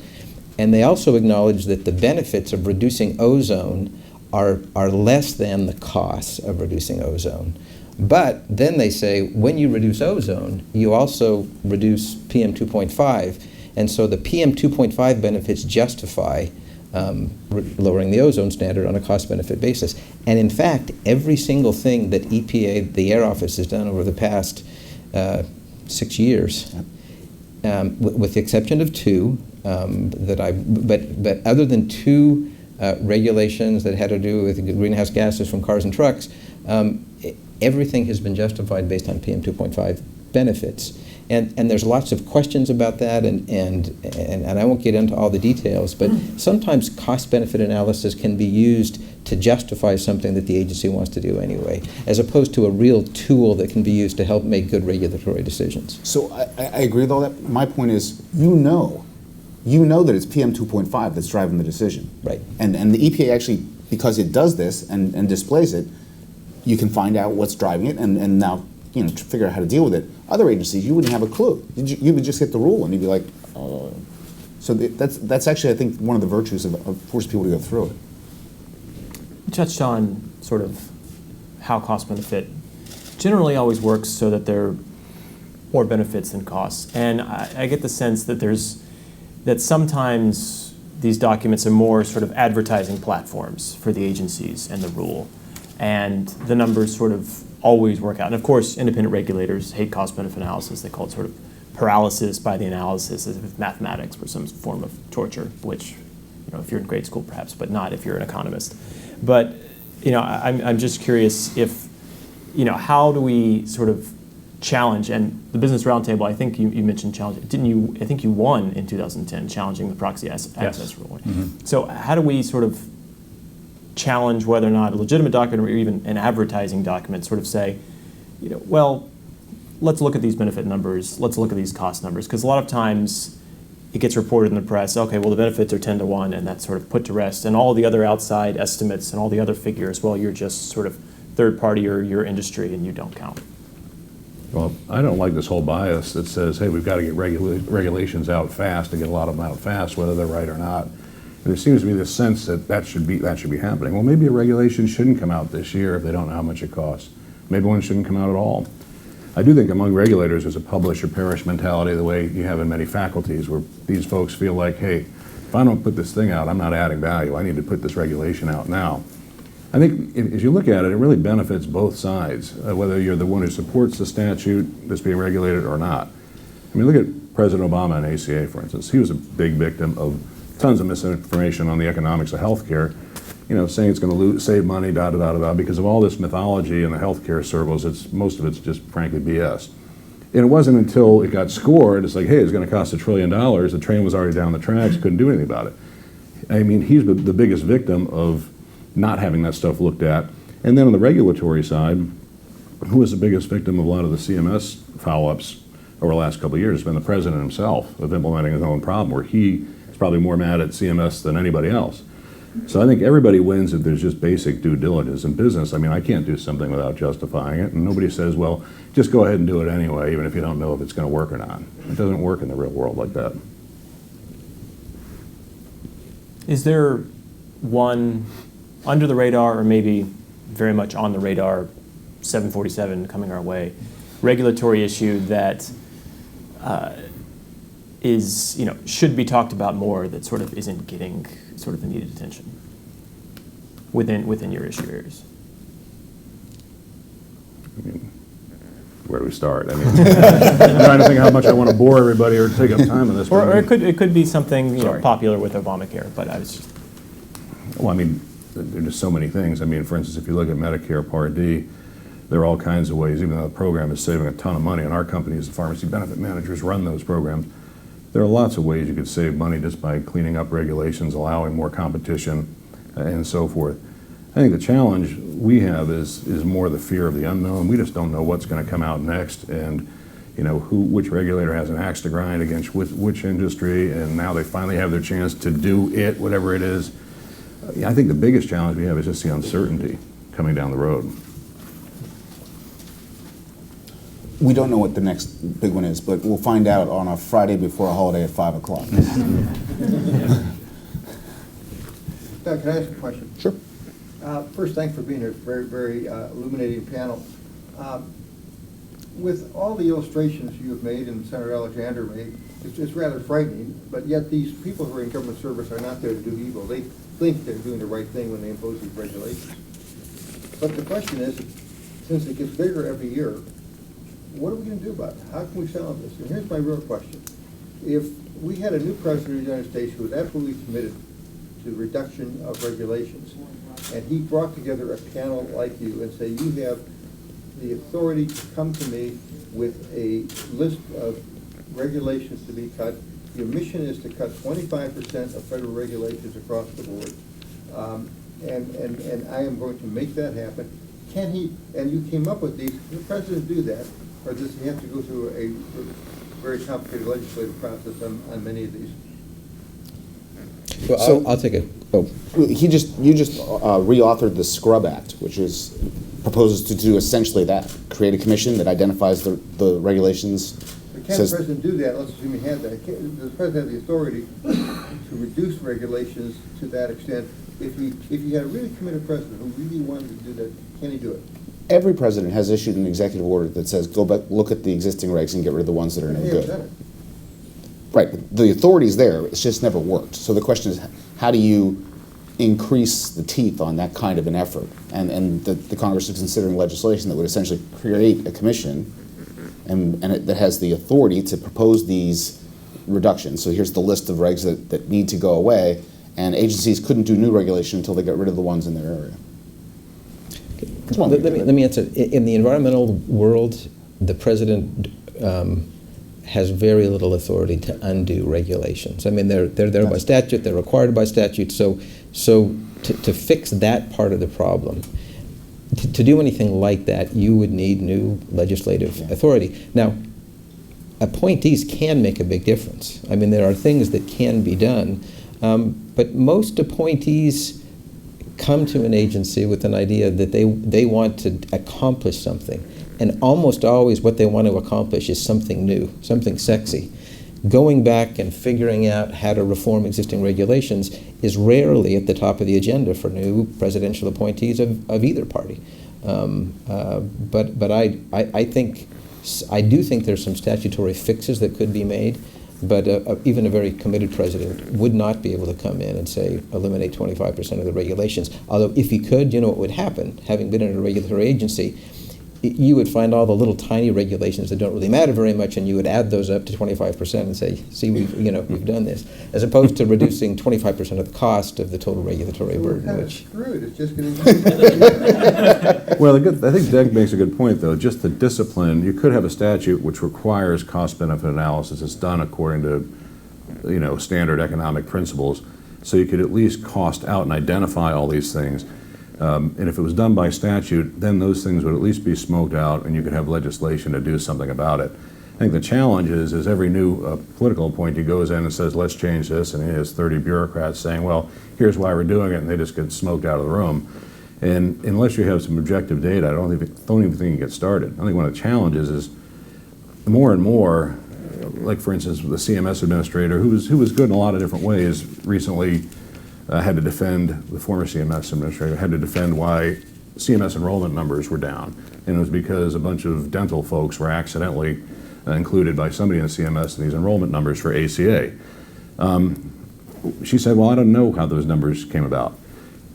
And they also acknowledge that the benefits of reducing ozone are less than the costs of reducing ozone. But then they say, when you reduce ozone, you also reduce PM2.5, and so the PM2.5 benefits justify lowering the ozone standard on a cost-benefit basis. And in fact, every single thing that EPA, the Air Office, has done over the past 6 years, with the exception of two, but other than two regulations that had to do with greenhouse gases from cars and trucks, everything has been justified based on PM2.5 benefits. And there's lots of questions about that, and I won't get into all the details, but sometimes cost-benefit analysis can be used to justify something that the agency wants to do anyway, as opposed to a real tool that can be used to help make good regulatory decisions. So I agree with all that. My point is, you know that it's PM 2.5 that's driving the decision. Right. And the EPA actually, because it does this and displays it, you can find out what's driving it and now, to figure out how to deal with it. Other agencies, you wouldn't have a clue. You would just hit the rule and you'd be like, oh. So that's actually, I think, one of the virtues of forcing people to go through it. You touched on sort of how cost benefit generally always works so that there are more benefits than costs. And I get the sense that that sometimes these documents are more sort of advertising platforms for the agencies and the rule. And the numbers sort of always work out. And of course, independent regulators hate cost-benefit analysis. They call it sort of paralysis by the analysis, as if mathematics were some form of torture, which, if you're in grade school perhaps, but not if you're an economist. But, I'm just curious if, how do we sort of challenge, and the Business Roundtable, I think you mentioned challenge, didn't you? I think you won in 2010 challenging the proxy access rule. Mm-hmm. So how do we sort of challenge whether or not a legitimate document or even an advertising document sort of say, well, let's look at these benefit numbers, let's look at these cost numbers, because a lot of times it gets reported in the press, okay, well, the benefits are 10 to 1, and that's sort of put to rest, and all the other outside estimates and all the other figures, well, you're just sort of third party or your industry and you don't count. Well, I don't like this whole bias that says, hey, we've got to get regulations out fast and get a lot of them out fast, whether they're right or not. And there seems to be this sense that should be happening. Well, maybe a regulation shouldn't come out this year if they don't know how much it costs. Maybe one shouldn't come out at all. I do think among regulators there's a publish or perish mentality the way you have in many faculties, where these folks feel like, hey, if I don't put this thing out, I'm not adding value. I need to put this regulation out now. I think as you look at it, it really benefits both sides, whether you're the one who supports the statute that's being regulated or not. I mean, look at President Obama and ACA, for instance. He was a big victim of tons of misinformation on the economics of healthcare, saying it's going to save money, because of all this mythology in the healthcare circles. Most of it's just frankly BS. And it wasn't until it got scored, it's like, hey, it's going to cost $1 trillion. The train was already down the tracks, couldn't do anything about it. I mean, he's the biggest victim of not having that stuff looked at. And then on the regulatory side, who was the biggest victim of a lot of the CMS follow-ups over the last couple of years? It's been the president himself of implementing his own problem, where he is probably more mad at CMS than anybody else. So I think everybody wins if there's just basic due diligence in business. I mean, I can't do something without justifying it, and nobody says, well, just go ahead and do it anyway, even if you don't know if it's going to work or not. It doesn't work in the real world like that. Is there one under the radar, or maybe very much on the radar, 747 coming our way, regulatory issue that should be talked about more, that sort of isn't getting sort of the needed attention within your issue areas? I mean, where do we start? I mean, I'm trying to think how much I want to bore everybody or take up time on this. Or it could be something popular with Obamacare, but I was just... Well, I mean, there are just so many things. I mean, for instance, if you look at Medicare Part D, there are all kinds of ways, even though the program is saving a ton of money, and our companies, the pharmacy benefit managers, run those programs. There are lots of ways you could save money just by cleaning up regulations, allowing more competition, and so forth. I think the challenge we have is more the fear of the unknown. We just don't know what's going to come out next, and which regulator has an axe to grind against which industry, and now they finally have their chance to do it, whatever it is. I think the biggest challenge we have is just the uncertainty coming down the road. We don't know what the next big one is, but we'll find out on a Friday before a holiday at 5 o'clock. Doug, can I ask a question? Sure. First, thanks for being here. Very, very illuminating panel. With all the illustrations you have made and Senator Alexander made, it's rather frightening, but yet these people who are in government service are not there to do evil. They think they're doing the right thing when they impose these regulations. But the question is, since it gets bigger every year, what are we going to do about it? How can we solve this? And here's my real question. If we had a new president of the United States who was absolutely committed to the reduction of regulations, and he brought together a panel like you and say, you have the authority to come to me with a list of regulations to be cut. Your mission is to cut 25% of federal regulations across the board. And I am going to make that happen. Can he, and you came up with these, can the president do that? Or does he have to go through a very complicated legislative process on many of these? Well, So- I'll take it. Oh, You just reauthored the Scrub Act, which proposes to do essentially that, create a commission that identifies the regulations. But can the says- president do that? Let's assume he had that. Does the president have the authority to reduce regulations to that extent? If he had a really committed president who really wanted to do that, can he do it? Every president has issued an executive order that says, go back, look at the existing regs and get rid of the ones that are no He hasn't done good. it. Right, but the authority's there, it's just never worked. So the question is, how do you increase the teeth on that kind of an effort? And the Congress is considering legislation that would essentially create a commission that has the authority to propose these reductions. So here's the list of regs that need to go away, and agencies couldn't do new regulation until they got rid of the ones in their area. let me answer. In the environmental world, the president has very little authority to undo regulations. I mean, they're there by statute, they're required by statute, so to fix that part of the problem, to do anything like that, you would need new legislative authority. Now, appointees can make a big difference. I mean, there are things that can be done, but most appointees come to an agency with an idea that they want to accomplish something. And almost always what they want to accomplish is something new, something sexy. Going back and figuring out how to reform existing regulations is rarely at the top of the agenda for new presidential appointees of either party. But I do think there's some statutory fixes that could be made, but even a very committed president would not be able to come in and say, eliminate 25% of the regulations. Although if he could, you know what would happen, having been in a regulatory agency, you would find all the little tiny regulations that don't really matter very much, and you would add those up to 25% and say, see, we've done this, as opposed to reducing 25% of the cost of the total regulatory We're burden. kind of Which, screwed. It's just going to. Well, I think Doug makes a good point, though. Just the discipline, you could have a statute which requires cost-benefit analysis. It's done according to, standard economic principles. So you could at least cost out and identify all these things. And if it was done by statute, then those things would at least be smoked out, and you could have legislation to do something about it. I think the challenge is every new political appointee goes in and says, let's change this, and he has 30 bureaucrats saying, well, here's why we're doing it, and they just get smoked out of the room. And unless you have some objective data, I don't even think you get started. I think one of the challenges is more and more, like for instance, the CMS administrator, who was good in a lot of different ways, recently had to defend, the former CMS administrator had to defend why CMS enrollment numbers were down. And it was because a bunch of dental folks were accidentally included by somebody in the CMS in these enrollment numbers for ACA. She said, well, I don't know how those numbers came about.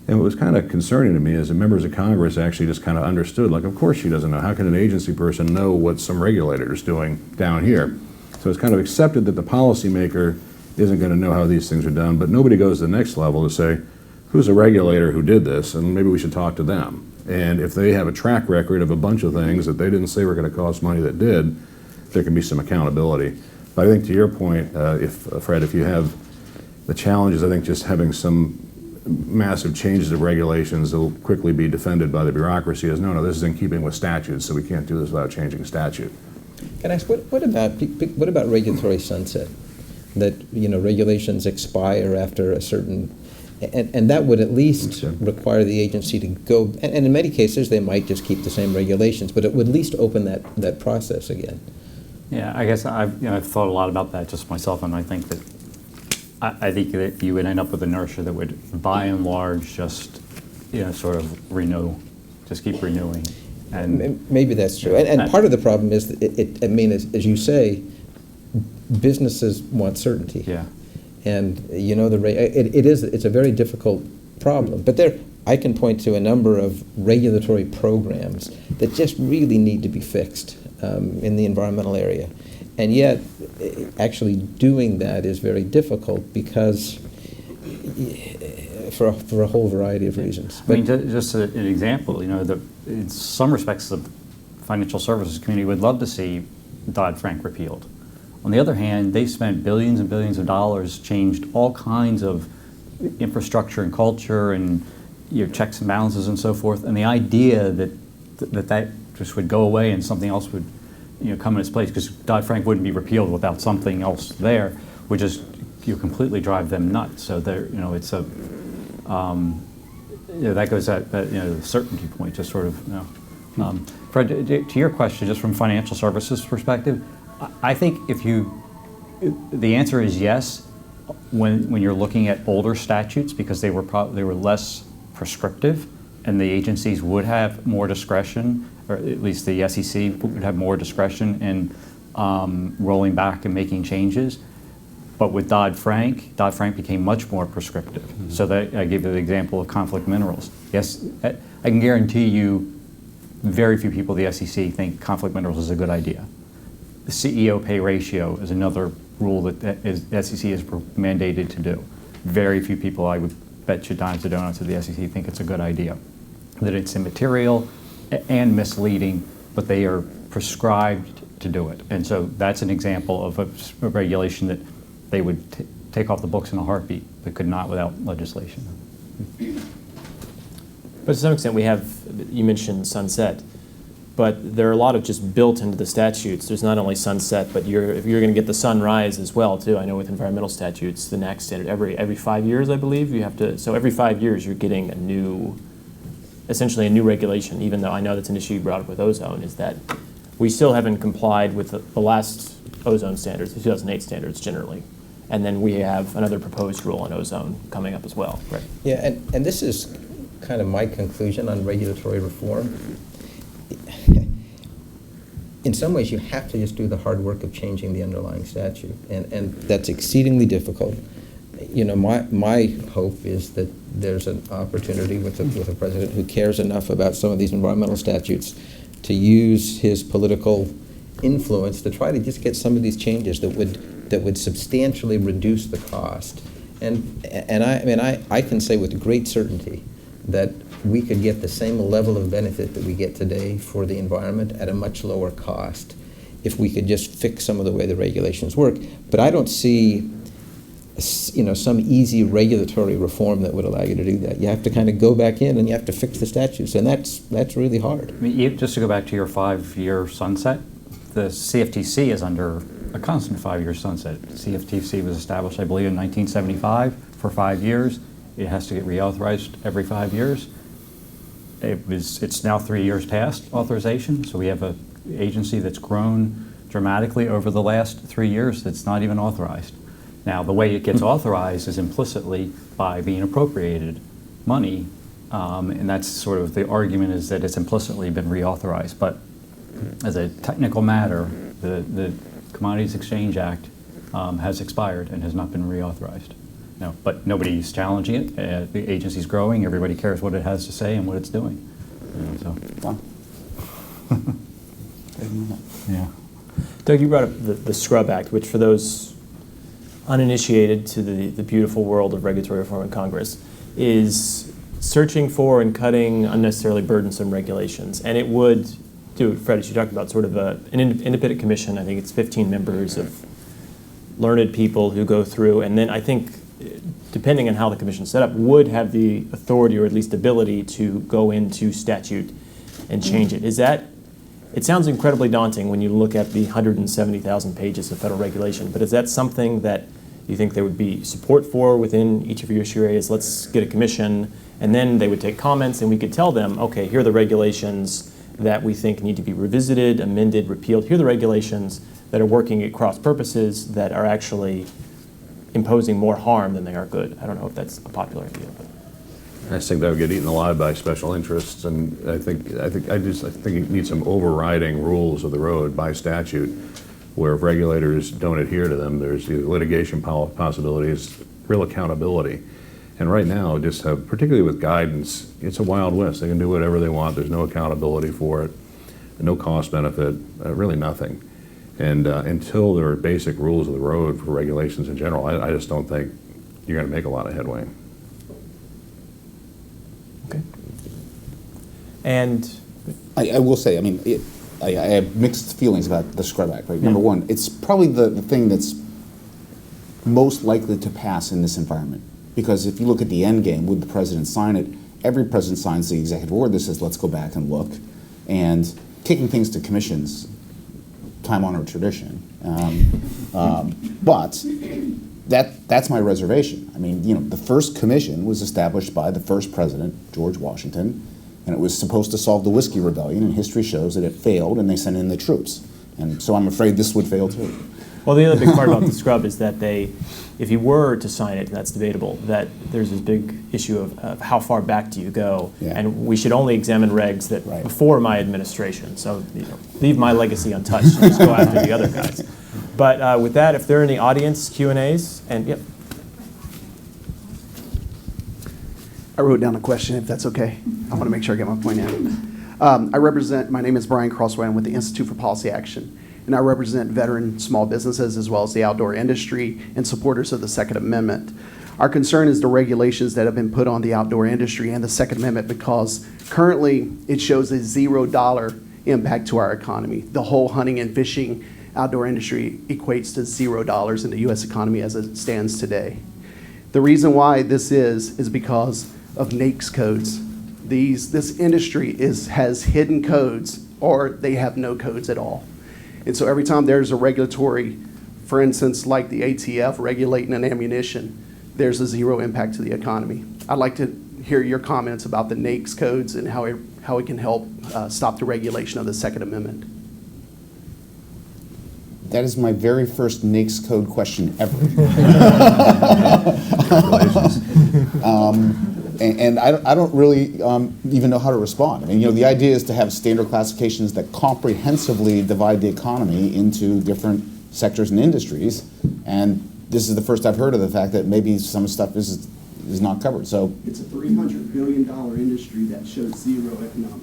And what was kind of concerning to me is that members of Congress actually just kind of understood, like, of course she doesn't know. How can an agency person know what some regulator is doing down here? So it's kind of accepted that the policymaker isn't going to know how these things are done, but nobody goes to the next level to say, who's a regulator who did this, and maybe we should talk to them. And if they have a track record of a bunch of things that they didn't say were going to cost money that did, there can be some accountability. But I think to your point, Fred, if you have the challenges, I think just having some massive changes of regulations that will quickly be defended by the bureaucracy as, no, this is in keeping with statutes, so we can't do this without changing statute. can I ask, what about regulatory sunset? That regulations expire after a certain, and that would at least require the agency to go. And in many cases, they might just keep the same regulations, but it would at least open that process again. Yeah, I guess I've thought a lot about that just myself, and I think that you would end up with inertia that would, by and large, just sort of renew, just keep renewing. And maybe that's true. And part of the problem is that as you say, businesses want certainty. yeah. And it's a very difficult problem. But I can point to a number of regulatory programs that just really need to be fixed in the environmental area. And yet, actually doing that is very difficult because for a whole variety of reasons. I mean, just an example, in some respects, the financial services community would love to see Dodd-Frank repealed. On the other hand, they spent billions and billions of dollars, changed all kinds of infrastructure and culture and checks and balances and so forth. And the idea that just would go away and something else would come in its place, because Dodd-Frank wouldn't be repealed without something else there, would just completely drive them nuts. So there, it's a that goes at the certainty point, just sort of. Fred, to your question, just from financial services perspective, I think the answer is yes when you're looking at older statutes, because they were less prescriptive, and the agencies would have more discretion, or at least the SEC would have more discretion in rolling back and making changes. But with Dodd-Frank became much more prescriptive. Mm-hmm. So that I gave you the example of conflict minerals. Yes, I can guarantee you very few people at the SEC think conflict minerals is a good idea. The CEO pay ratio is another rule that the SEC is mandated to do. Very few people, I would bet you dimes to donuts, at the SEC think it's a good idea. That it's immaterial and misleading, but they are prescribed to do it. And so that's an example of a regulation that they would take off the books in a heartbeat, but could not without legislation. But to some extent, you mentioned sunset, but there are a lot of just built into the statutes. There's not only sunset, but if you're going to get the sunrise as well, too. I know with environmental statutes, the NAC standard, every 5 years, I believe, you have to, so every 5 years you're getting essentially a new regulation, even though I know that's an issue you brought up with ozone, is that we still haven't complied with the last ozone standards, the 2008 standards generally. And then we have another proposed rule on ozone coming up as well. Right. Yeah, and this is kind of my conclusion on regulatory reform. In some ways, you have to just do the hard work of changing the underlying statute, and that's exceedingly difficult. My hope is that there's an opportunity with a president who cares enough about some of these environmental statutes to use his political influence to try to just get some of these changes that would substantially reduce the cost. And I can say with great certainty that we could get the same level of benefit that we get today for the environment at a much lower cost if we could just fix some of the way the regulations work. But I don't see some easy regulatory reform that would allow you to do that. You have to kind of go back in and you have to fix the statutes, and that's really hard. I mean, just to go back to your 5-year sunset, the CFTC is under a constant 5-year sunset. The CFTC was established, I believe, in 1975 for 5 years. It has to get reauthorized every 5 years. It's now 3 years past authorization, so we have an agency that's grown dramatically over the last 3 years that's not even authorized. Now, the way it gets authorized is implicitly by being appropriated money, and that's sort of the argument, is that it's implicitly been reauthorized. But as a technical matter, the Commodities Exchange Act has expired and has not been reauthorized. No, but nobody's challenging it. The agency's growing. Everybody cares what it has to say and what it's doing. Wow. Yeah. Doug, you brought up the Scrub Act, which for those uninitiated to the beautiful world of regulatory reform in Congress is searching for and cutting unnecessarily burdensome regulations. And it would do, Fred, as you talked about, sort of an independent commission. I think it's 15 members of learned people who go through, and then I think, depending on how the commission's set up, would have the authority or at least ability to go into statute and change it. It sounds incredibly daunting when you look at the 170,000 pages of federal regulation, but is that something that you think there would be support for within each of your issue areas? Let's get a commission, and then they would take comments, and we could tell them, okay, here are the regulations that we think need to be revisited, amended, repealed. Here are the regulations that are working at cross purposes that are actually imposing more harm than they are good. I don't know if that's a popular idea. But. I just think that would get eaten alive by special interests, and I think you need some overriding rules of the road by statute, where if regulators don't adhere to them, there's either litigation possibilities, real accountability. And right now, particularly with guidance, it's a Wild West. They can do whatever they want. There's no accountability for it, no cost benefit, really nothing. And until there are basic rules of the road for regulations in general, I just don't think you're going to make a lot of headway. Okay. And I will say, I mean, I have mixed feelings about the Scrub Act. Right? Number one, it's probably the thing that's most likely to pass in this environment. Because if you look at the end game, would the president sign it? Every president signs the executive order that says, let's go back and look. And kicking things to commissions, time-honored tradition. But that's my reservation. I mean, the first commission was established by the first president, George Washington, and it was supposed to solve the Whiskey Rebellion, and history shows that it failed, and they sent in the troops. And so I'm afraid this would fail too. Well, the other big part about the scrub is that if you were to sign it, and that's debatable, that there's this big issue of how far back do you go, and we should only examine regs that before my administration. So leave my legacy untouched and just go after the other guys. But with that, if there are any audience Q&As, and yep. I wrote down a question, if that's okay. I want to make sure I get my point out. My name is Brian Crossway. I'm with the Institute for Policy Action, and I represent veteran small businesses as well as the outdoor industry and supporters of the Second Amendment. Our concern is the regulations that have been put on the outdoor industry and the Second Amendment, because currently it shows a $0 impact to our economy. The whole hunting and fishing outdoor industry equates to $0 in the U.S. economy as it stands today. The reason why this is because of NAICS codes. This industry has hidden codes, or they have no codes at all. And so every time there's a regulatory, for instance, like the ATF regulating an ammunition, there's a zero impact to the economy. I'd like to hear your comments about the NAICS codes and how it can help stop the regulation of the Second Amendment. That is my very first NAICS code question ever. And I don't really even know how to respond. I mean, the idea is to have standard classifications that comprehensively divide the economy into different sectors and industries. And this is the first I've heard of the fact that maybe some stuff is not covered. So it's a $300 billion industry that shows zero economic.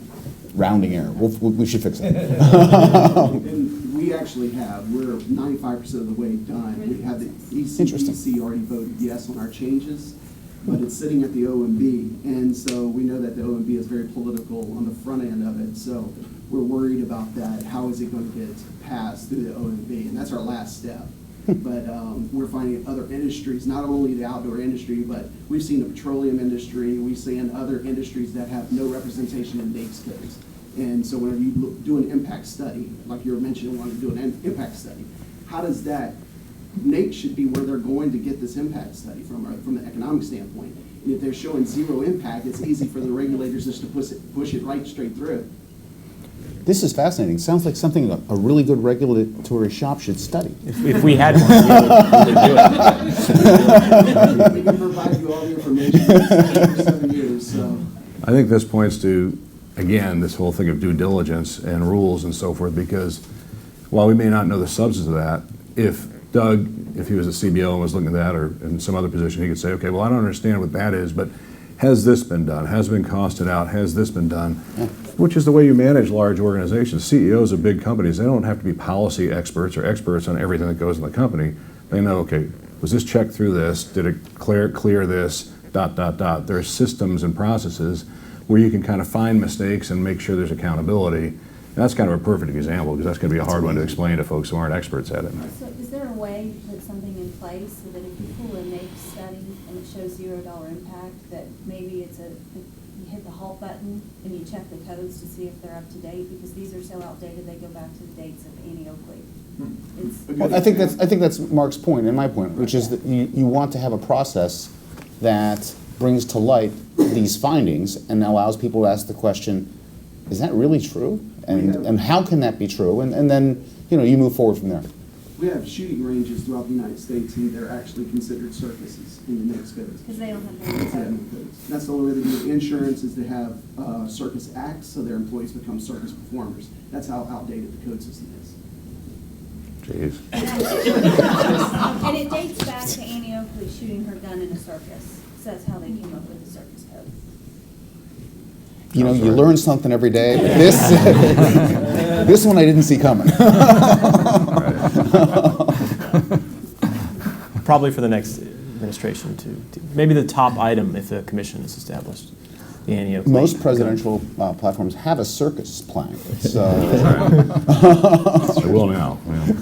Rounding error. We should fix it. And we actually we're 95% of the way done. We have the ECBC already voted yes on our changes, but it's sitting at the OMB, and so we know that the OMB is very political on the front end of it, so we're worried about that. How is it going to get passed through the OMB? And that's our last step. But we're finding other industries, not only the outdoor industry, but we've seen the petroleum industry, we've seen other industries that have no representation in NAICS codes. And so whenever you do an impact study, like you were mentioning, wanting to do an impact study, how does that, NAICS should be where they're going to get this impact study from the economic standpoint. And if they're showing zero impact, it's easy for the regulators just to push it right straight through. This is fascinating. Sounds like something a really good regulatory shop should study. If we had one, we would do it. We can provide you all the information for 7 years. So. I think this points to, again, this whole thing of due diligence and rules and so forth, because while we may not know the substance of that, if Doug, if he was a CBO and was looking at that, or in some other position, he could say, okay, well, I don't understand what that is, but has this been done? Has it been costed out? Has this been done? Which is the way you manage large organizations. CEOs of big companies, they don't have to be policy experts or experts on everything that goes in the company. They know, okay, was this checked through this? Did it clear this? ... There are systems and processes where you can kind of find mistakes and make sure there's accountability. And that's kind of a perfect example, because that's going to be a hard one to explain to folks who aren't experts at it. So is there a way to put something in place so that if you pull a NAICS study and it shows $0 impact, that maybe you hit the halt button and you check the codes to see if they're up to date, because these are so outdated they go back to the dates of Annie Oakley. Well, I think that's Mark's point and my point, which is that you want to have a process that brings to light these findings and allows people to ask the question, is that really true? And how can that be true? And then you move forward from there. We have shooting ranges throughout the United States, and they're actually considered circuses in the NAICS codes. Because they don't have codes. That's the only way they do insurance, is to have circus acts, so their employees become circus performers. That's how outdated the code system is. Jeez. And it dates back to Annie Oakley shooting her gun in a circus. So that's how they came up with the circus code. You learn something every day. This one I didn't see coming. Probably for the next administration to maybe the top item if the commission is established. the anteater. Most presidential platforms have a circus playing, so They will now. Yeah.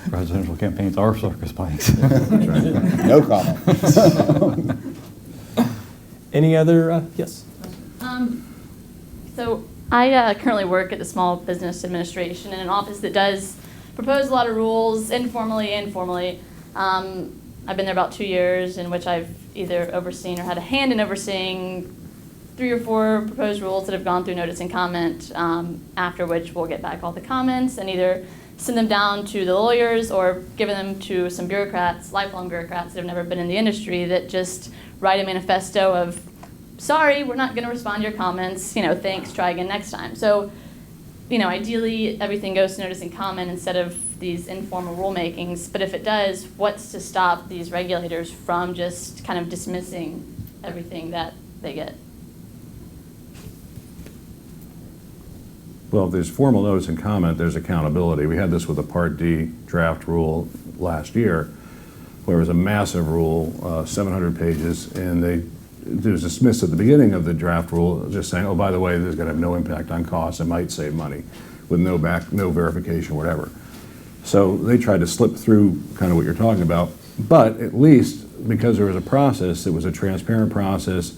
Presidential campaigns are circus planks. no comment. Any other, yes? So I currently work at the Small Business Administration in an office that does propose a lot of rules, informally and formally. I've been there about 2 years, in which I've either overseen or had a hand in overseeing 3 or 4 proposed rules that have gone through notice and comment, after which we'll get back all the comments and either send them down to the lawyers or give them to some bureaucrats, lifelong bureaucrats that have never been in the industry, that just write a manifesto of, sorry, we're not going to respond to your comments, thanks, try again next time. So, ideally everything goes to notice and comment instead of these informal rulemakings, but if it does, what's to stop these regulators from just kind of dismissing everything that they get? Well, if there's formal notice and comment, there's accountability. We had this with the Part D draft rule last year, where it was a massive rule, 700 pages, and it was dismissed at the beginning of the draft rule, just saying, oh, by the way, this is going to have no impact on costs, it might save money, with no verification, whatever. So they tried to slip through kind of what you're talking about, but at least because there was a process, it was a transparent process,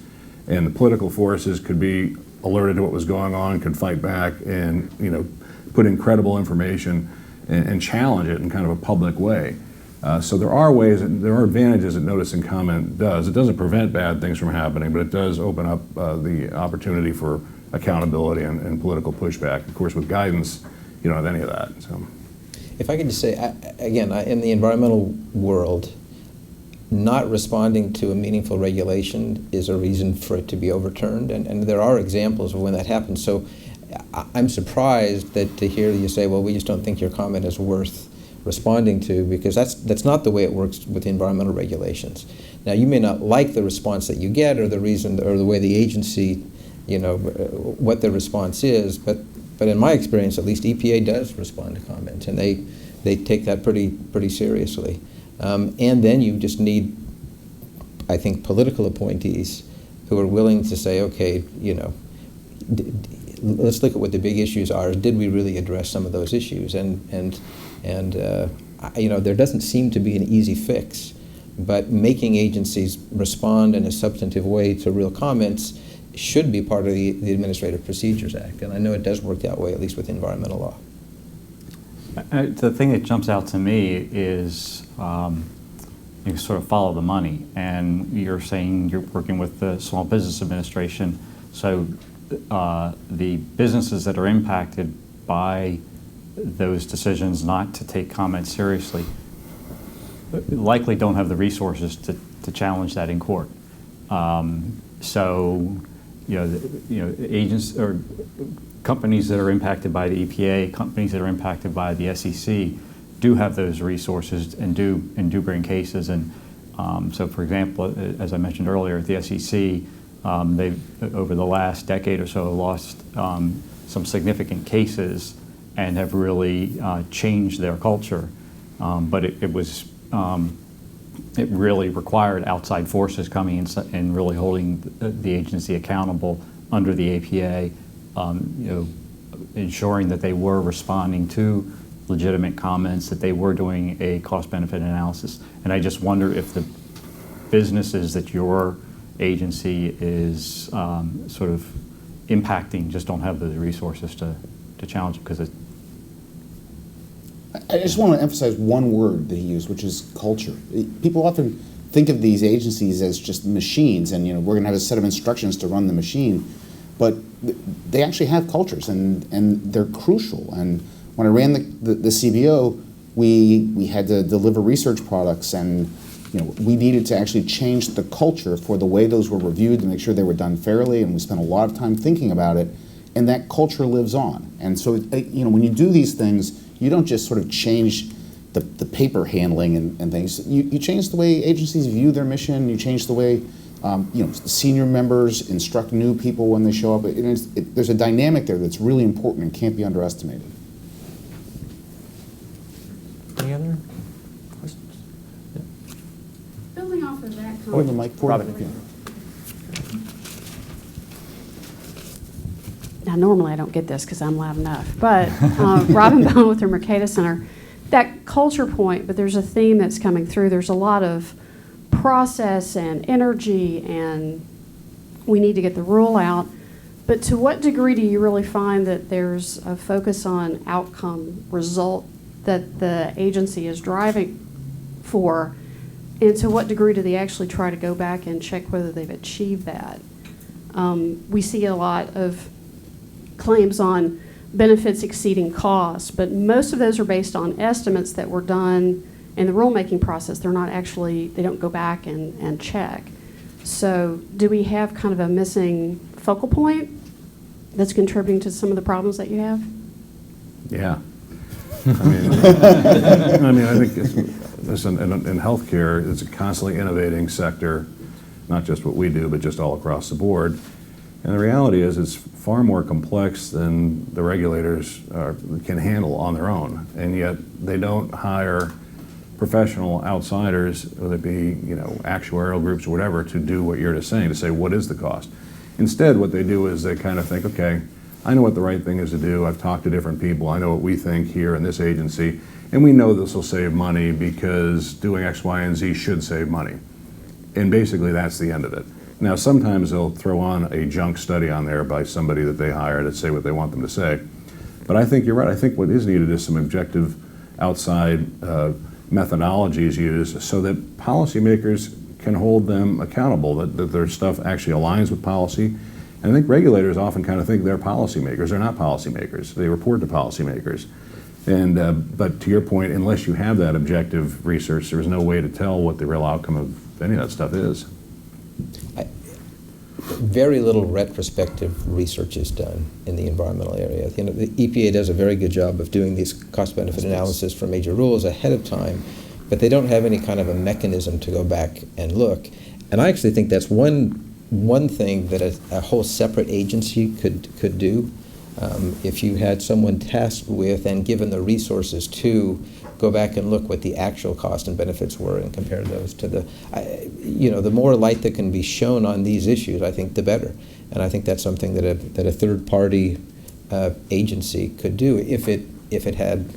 and the political forces could be alerted to what was going on, could fight back, and put in credible information and challenge it in kind of a public way. So there are ways, there are advantages that notice and comment does. It doesn't prevent bad things from happening, but it does open up the opportunity for accountability and political pushback. Of course, with guidance, you don't have any of that. So. If I could just say, again, in the environmental world, not responding to a meaningful regulation is a reason for it to be overturned, and there are examples of when that happens. So I'm surprised that to hear you say, well, we just don't think your comment is worth responding to, because that's not the way it works with environmental regulations. Now, you may not like the response that you get, or the reason, or the way the agency, what the response is, but in my experience, at least EPA does respond to comments, and they take that pretty seriously. And then you just need, I think, political appointees who are willing to say, okay, let's look at what the big issues are. Did we really address some of those issues? And there doesn't seem to be an easy fix, but making agencies respond in a substantive way to real comments should be part of the Administrative Procedures Act. And I know it does work that way, at least with environmental law. The thing that jumps out to me is you sort of follow the money, and you're saying you're working with the Small Business Administration, so the businesses that are impacted by those decisions not to take comments seriously likely don't have the resources to challenge that in court. So, agents or companies that are impacted by the EPA, companies that are impacted by the SEC, do have those resources and do bring cases. And so, for example, as I mentioned earlier, at the SEC, they've over the last decade or so lost some significant cases and have really changed their culture. But it really required outside forces coming in and really holding the agency accountable under the APA, ensuring that they were responding to legitimate comments, that they were doing a cost-benefit analysis. And I just wonder if the businesses that your agency is sort of impacting just don't have the resources to challenge it, because it's. I just want to emphasize one word that he used, which is culture. People often think of these agencies as just machines, and we're going to have a set of instructions to run the machine, but they actually have cultures, and they're crucial. And when I ran the CBO, we had to deliver research products, and we needed to actually change the culture for the way those were reviewed to make sure they were done fairly, and we spent a lot of time thinking about it, and that culture lives on. And so, when you do these things, you don't just sort of change the paper handling and things. You change the way agencies view their mission. You change the way senior members instruct new people when they show up. There's a dynamic there that's really important and can't be underestimated. Any other questions? Yeah. Building off of that Oh, the mic for Robin. you. now normally I don't get this because I'm loud enough, but Robin Bone with the Mercatus Center, that culture point, but there's a theme that's coming through. There's a lot of process and energy, and we need to get the rule out. But to what degree do you really find that there's a focus on outcome result that the agency is driving for? And to what degree do they actually try to go back and check whether they've achieved that? We see a lot of claims on benefits exceeding costs, but most of those are based on estimates that were done in the rulemaking process. They're not actually, they don't go back and check. So do we have kind of a missing focal point that's contributing to some of the problems that you have? Yeah. I think listen, in healthcare, it's a constantly innovating sector, not just what we do, but just all across the board. And the reality is it's far more complex than the regulators can handle on their own. And yet they don't hire professional outsiders, whether it be actuarial groups or whatever, to do what you're just saying, to say what is the cost. Instead, what they do is they kind of think, okay, I know what the right thing is to do. I've talked to different people. I know what we think here in this agency. And we know this will save money because doing X, Y, and Z should save money. And basically that's the end of it. Now, sometimes they'll throw on a junk study on there by somebody that they hire to say what they want them to say. But I think you're right. I think what is needed is some objective outside methodologies used so that policymakers can hold them accountable, that their stuff actually aligns with policy. And I think regulators often kind of think they're policymakers. They're not policymakers. They report to policymakers. And but to your point, unless you have that objective research, there's no way to tell what the real outcome of any of that stuff is. Very little retrospective research is done in the environmental area. The EPA does a very good job of doing these cost-benefit analysis for major rules ahead of time, but they don't have any kind of a mechanism to go back and look. And I actually think that's one thing that a whole separate agency could do. If you had someone tasked with and given the resources to go back and look what the actual cost and benefits were and compare those to the more light that can be shown on these issues, I think the better. And I think that's something that a third-party agency could do if it had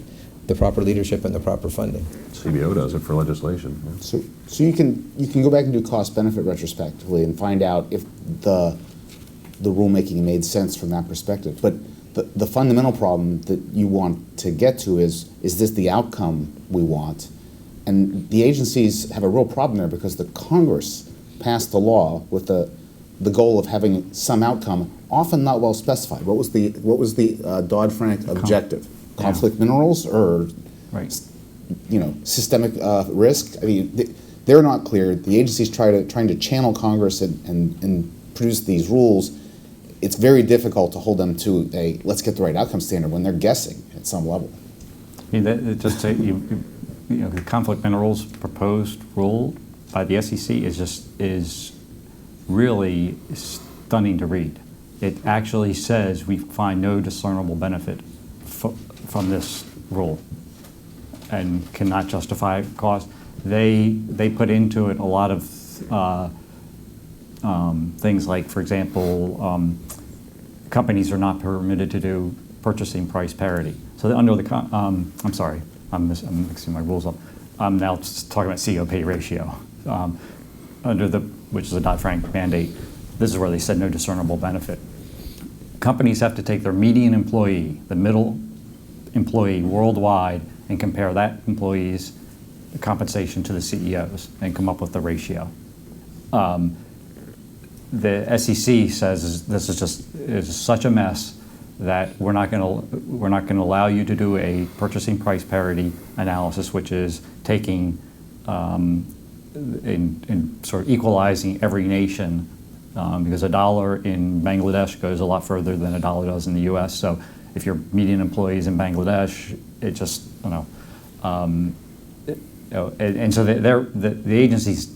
the proper leadership and the proper funding. CBO does it for legislation. Yeah. So you can go back and do cost benefit retrospectively and find out if the rulemaking made sense from that perspective. But the fundamental problem that you want to get to is this the outcome we want? And the agencies have a real problem there because the Congress passed the law with the goal of having some outcome, often not well specified. What was the Dodd-Frank objective? Conflict minerals or right. Systemic risk? I mean, they're not clear. The agencies trying to channel Congress and produce these rules. It's very difficult to hold them to a let's get the right outcome standard when they're guessing at some level. I mean, the conflict minerals proposed rule by the SEC is really stunning to read. It actually says we find no discernible benefit from this rule and cannot justify cost. They put into it a lot of things like, for example, companies are not permitted to do purchasing price parity. So under the, I'm sorry, I'm mixing my rules up. I'm now talking about COP ratio. Which is a Dodd-Frank mandate, this is where they said no discernible benefit. Companies have to take their median employee, the middle employee worldwide, and compare that employee's compensation to the CEO's and come up with the ratio. The SEC says this is such a mess that we're not going to allow you to do a purchasing price parity analysis, which is taking in sort of equalizing every nation, because $1 in Bangladesh goes a lot further than $1 does in the U.S. So if your median employees in Bangladesh, it just and so the agency's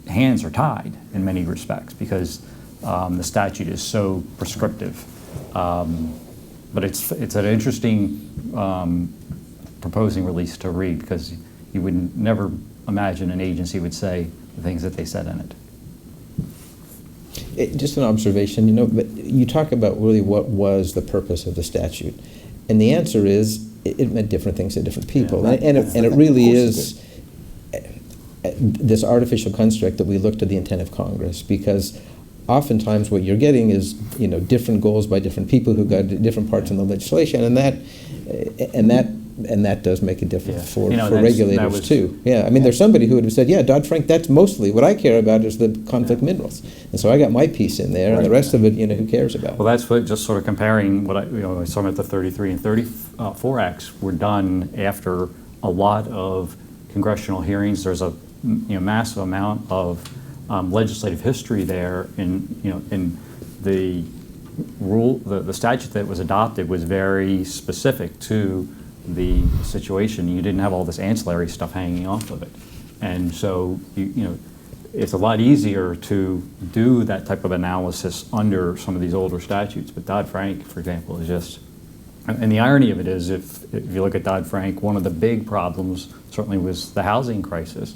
hands are tied in many respects because the statute is so prescriptive. But it's an interesting proposing release to read because you would never imagine an agency would say the things that they said in it. Just an observation, but you talk about really what was the purpose of the statute. And the answer is, it meant different things to different people. Yeah, and it really of course is this artificial construct that we look to the intent of Congress, because oftentimes what you're getting is, different goals by different people who got different parts in the legislation, and that does make a difference for regulators too. Yeah, I mean, there's somebody who would have said, yeah, Dodd-Frank, that's mostly what I care about is the conflict minerals, and so I got my piece in there, and the rest of it, who cares about? Well, that's what, just sort of comparing what I was talking about, the 33 and 34 acts were done after a lot of congressional hearings. There's a massive amount of legislative history there, in the rule, the statute that was adopted was very specific to the situation. You didn't have all this ancillary stuff hanging off of it, and so it's a lot easier to do that type of analysis under some of these older statutes. But Dodd-Frank, for example, is just, and the irony of it is, if you look at Dodd-Frank, one of the big problems certainly was the housing crisis,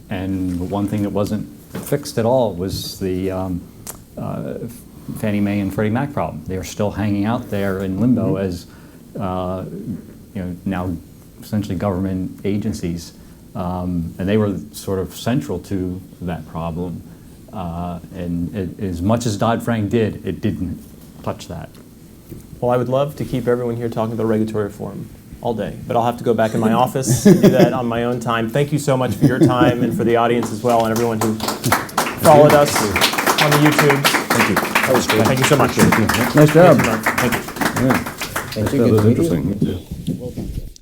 and one thing that wasn't fixed at all was the Fannie Mae and Freddie Mac problem. They are still hanging out there in limbo as now essentially government agencies, and they were sort of central to that problem. And as much as Dodd-Frank did, it didn't touch that. Well, I would love to keep everyone here talking about regulatory reform all day, but I'll have to go back in my office and do that on my own time. Thank you so much for your time, and for the audience as well, and everyone who followed us on the YouTube. Thank you. That was great. Thank you so much. Nice job. Thank you. Thank you. That Good was to meet you. interesting.